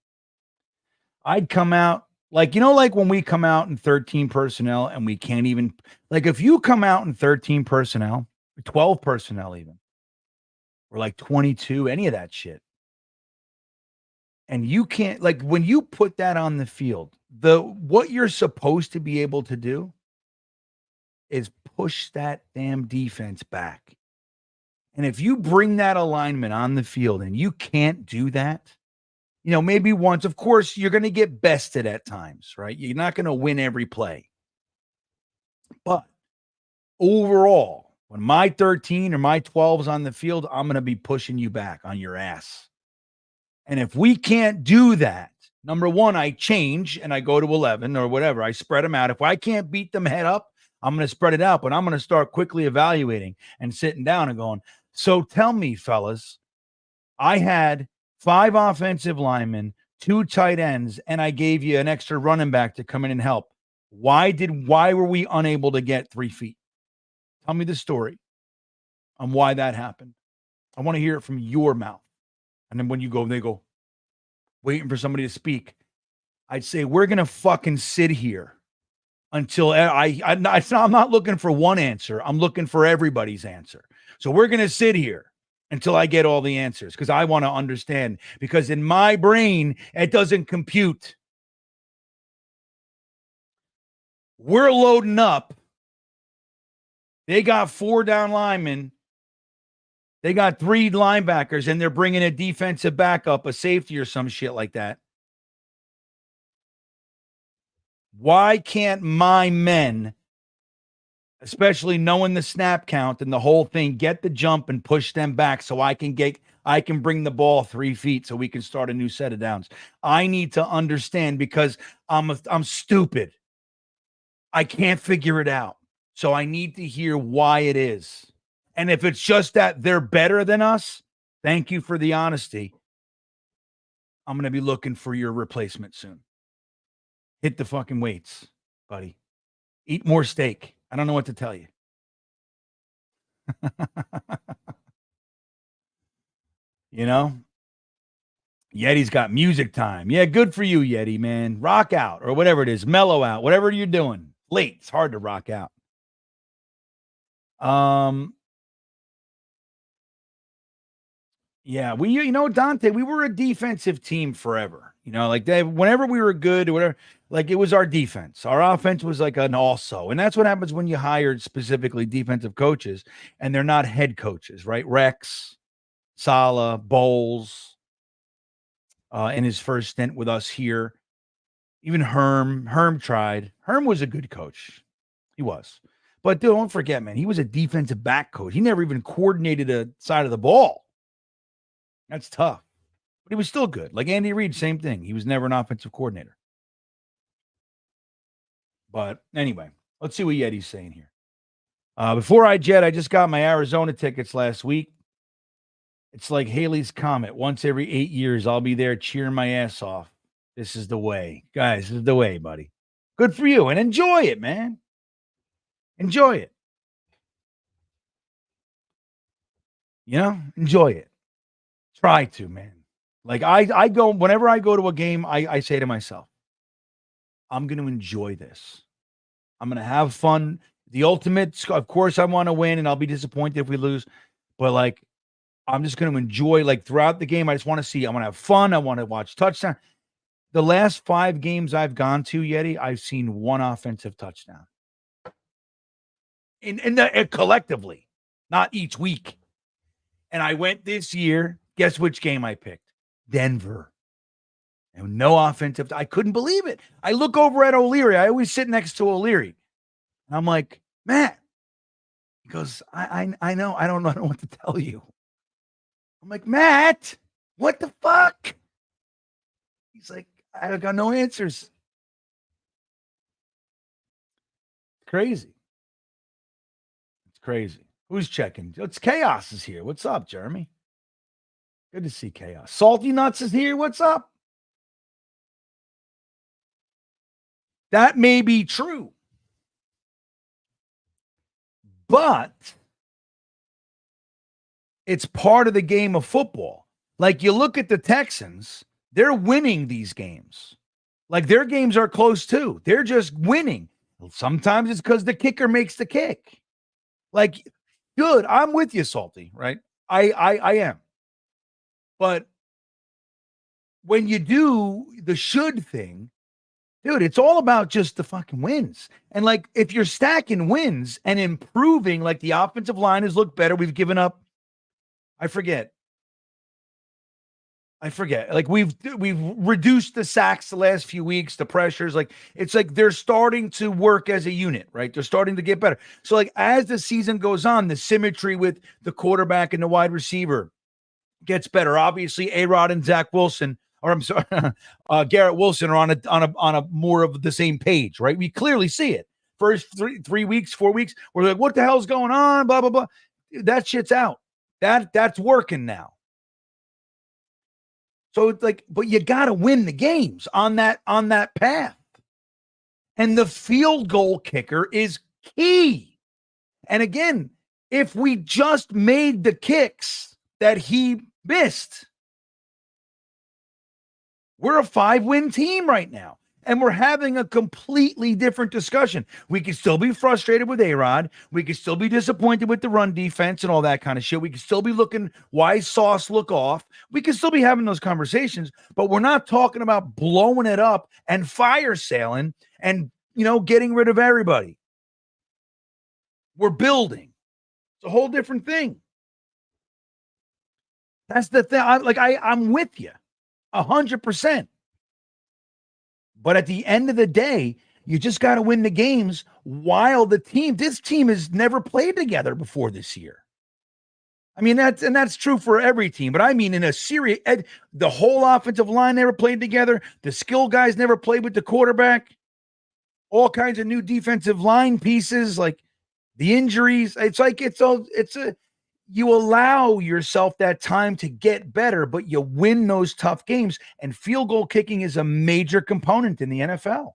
I'd come out like when we come out in 13 personnel and we can't even, like, if you come out in 13 personnel, 12 personnel even, or like 22, any of that shit, and you can't, like, when you put that on the field, what you're supposed to be able to do is push that damn defense back. And if you bring that alignment on the field and you can't do that, maybe once, of course, you're going to get bested at times, right? You're not going to win every play. But overall, when my 13 or my 12's on the field, I'm going to be pushing you back on your ass. And if we can't do that, number one, I change and I go to 11 or whatever. I spread them out. If I can't beat them head up, I'm going to spread it out, but I'm going to start quickly evaluating and sitting down and going, so tell me, fellas, I had 5 offensive linemen, 2 tight ends, and I gave you an extra running back to come in and help. Why were we unable to get 3 feet? Tell me the story on why that happened. I want to hear it from your mouth. And then when you go, they go, waiting for somebody to speak. I'd say, we're going to fucking sit here until I'm not looking for one answer. I'm looking for everybody's answer. So we're going to sit here until I get all the answers because I want to understand, because in my brain, it doesn't compute. We're loading up. They got 4 down linemen. They got 3 linebackers, and they're bringing a defensive backup, a safety or some shit like that. Why can't my men, especially knowing the snap count and the whole thing, get the jump and push them back so I can bring the ball 3 feet so we can start a new set of downs? I need to understand because I'm stupid. I can't figure it out. So I need to hear why it is. And if it's just that they're better than us, thank you for the honesty. I'm going to be looking for your replacement soon. Hit the fucking weights, buddy. Eat more steak. I don't know what to tell you. Yeti's got music time. Yeah, good for you, Yeti, man. Rock out or whatever it is. Mellow out. Whatever you're doing. Late. It's hard to rock out. Yeah, Dante, we were a defensive team forever. Whenever we were good or whatever, like, it was our defense. Our offense was like an also. And that's what happens when you hired specifically defensive coaches and they're not head coaches, right? Rex, Sala, Bowles, in his first stint with us here. Even Herm tried. Herm was a good coach. He was. But don't forget, man, he was a defensive back coach. He never even coordinated a side of the ball. That's tough. But he was still good. Like Andy Reid, same thing. He was never an offensive coordinator. But anyway, let's see what Yeti's saying here. Before I jet, I just got my Arizona tickets last week. It's like Haley's Comet. Once every 8 years, I'll be there cheering my ass off. This is the way. Guys, this is the way, buddy. Good for you. And enjoy it, man. Enjoy it. Enjoy it. Try to, man. Like I go, whenever I go to a game, I say to myself, I'm going to enjoy this. I'm going to have fun. The ultimate, of course, I want to win, and I'll be disappointed if we lose. But, like, I'm just going to enjoy, like, throughout the game. I just want to see. I want to have fun. I want to watch touchdown. The last 5 games I've gone to, Yeti, I've seen 1 offensive touchdown. Collectively, not each week. And I went this year. Guess which game I picked? Denver. And no offensive. I couldn't believe it. I look over at O'Leary. I always sit next to O'Leary. And I'm like, Matt. He goes, I know. I don't know what to tell you. I'm like, Matt, what the fuck? He's like, I got no answers. Crazy. It's crazy. Who's checking? It's Chaos is here. What's up, Jeremy? Good to see Chaos. Salty Nuts is here. What's up? That may be true. But it's part of the game of football. Like you look at the Texans, they're winning these games. Like their games are close too. They're just winning. Sometimes it's because the kicker makes the kick. Like, good. I'm with you, Salty, right? I am. But when you do the should thing, dude, it's all about just the fucking wins. And like, if you're stacking wins and improving, like the offensive line has looked better, we've given up. I forget. Like we've reduced the sacks the last few weeks, the pressures. Like it's like they're starting to work as a unit, right? They're starting to get better. So like as the season goes on, the symmetry with the quarterback and the wide receiver gets better. Obviously, A-Rod and Zach Wilson, or I'm sorry, Garrett Wilson are on a more of the same page, right? We clearly see it. First 3 weeks, 4 weeks, we're like, what the hell's going on? Blah blah blah. That shit's out. That's working now. So it's like, but you got to win the games on that path. And the field goal kicker is key. And again, if we just made the kicks that he missed, we're a 5-win team right now. And we're having a completely different discussion. We could still be frustrated with A-Rod. We could still be disappointed with the run defense and all that kind of shit. We could still be looking, why Sauce look off? We could still be having those conversations, but we're not talking about blowing it up and fire sailing and, getting rid of everybody. We're building. It's a whole different thing. That's the thing. I'm with you 100%. But at the end of the day, you just got to win the games while this team has never played together before this year. I mean, that's true for every team. But I mean, in a series, the whole offensive line never played together. The skill guys never played with the quarterback. All kinds of new defensive line pieces, like the injuries. You allow yourself that time to get better, but you win those tough games. And field goal kicking is a major component in the NFL.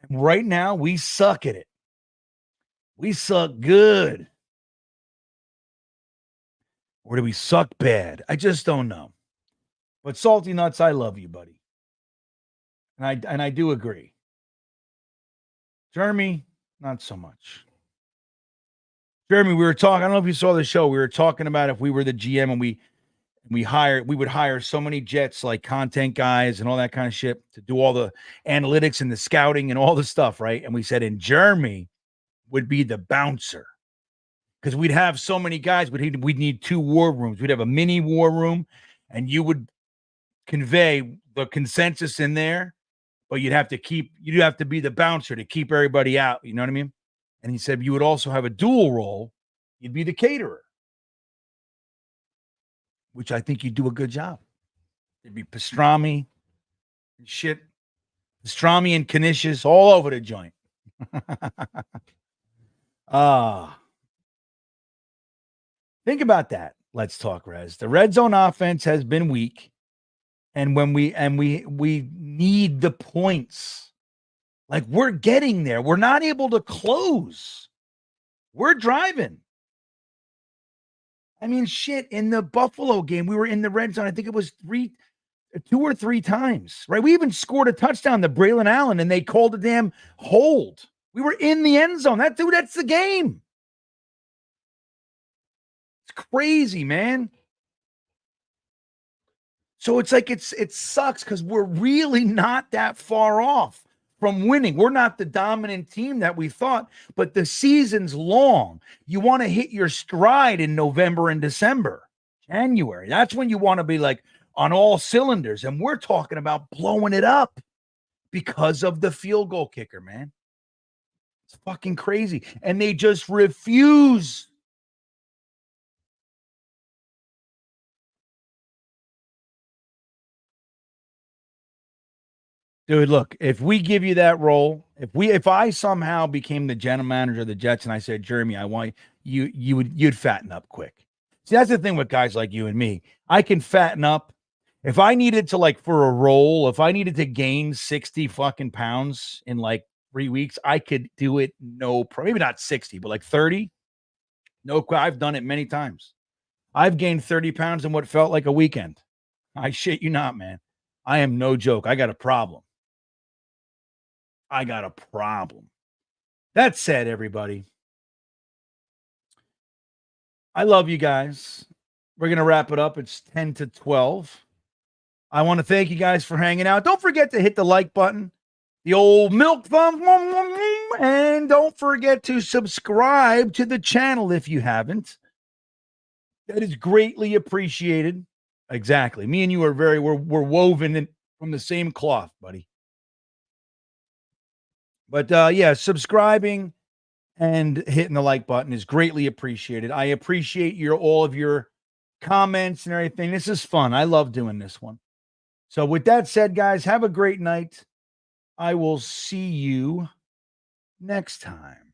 And right now, we suck at it. We suck good. Or do we suck bad? I just don't know. But Salty Nuts, I love you, buddy. And I do agree. Jeremy, not so much. Jeremy, we were talking, I don't know if you saw the show. We were talking about if we were the GM and we would hire so many Jets, like content guys and all that kind of shit to do all the analytics and the scouting and all the stuff, right? And we said, and Jeremy would be the bouncer because we'd have so many guys, we'd need 2 war rooms. We'd have a mini war room and you would convey the consensus in there, but you'd have to be the bouncer to keep everybody out. You know what I mean? And he said you would also have a dual role. You'd be the caterer, which I think you'd do a good job. There'd be pastrami and shit. Pastrami and knishes all over the joint. Think about that. Let's talk, Rez. The red zone offense has been weak. And when we need the points. Like we're getting there. We're not able to close. We're driving. I mean, shit, in the Buffalo game, we were in the red zone. I think it was 2 or 3 times, right? We even scored a touchdown to Braylon Allen and they called a damn hold. We were in the end zone. That's the game. It's crazy, man. So it's like, it sucks because we're really not that far off from winning. We're not the dominant team that we thought, but the season's long. You want to hit your stride in November and December, January. That's when you want to be like, on all cylinders. And we're talking about blowing it up because of the field goal kicker, man. It's fucking crazy. And they just refuse. Dude, look, if we give you that role, if I somehow became the general manager of the Jets and I said, Jeremy, I want you'd fatten up quick. See, that's the thing with guys like you and me. I can fatten up. If I needed to, like, for a role, if I needed to gain 60 fucking pounds in like 3 weeks, I could do it. Maybe not 60, but like 30. No, I've done it many times. I've gained 30 pounds in what felt like a weekend. I shit you not, man. I am no joke. I got a problem. That said, everybody, I love you guys. We're going to wrap it up. It's 10 to 12. I want to thank you guys for hanging out. Don't forget to hit the like button, the old milk thumb, and don't forget to subscribe to the channel if you haven't. That is greatly appreciated. Exactly. Me and you are we're woven from the same cloth, buddy. But yeah, subscribing and hitting the like button is greatly appreciated. I appreciate all of your comments and everything. This is fun. I love doing this one. So with that said, guys, have a great night. I will see you next time.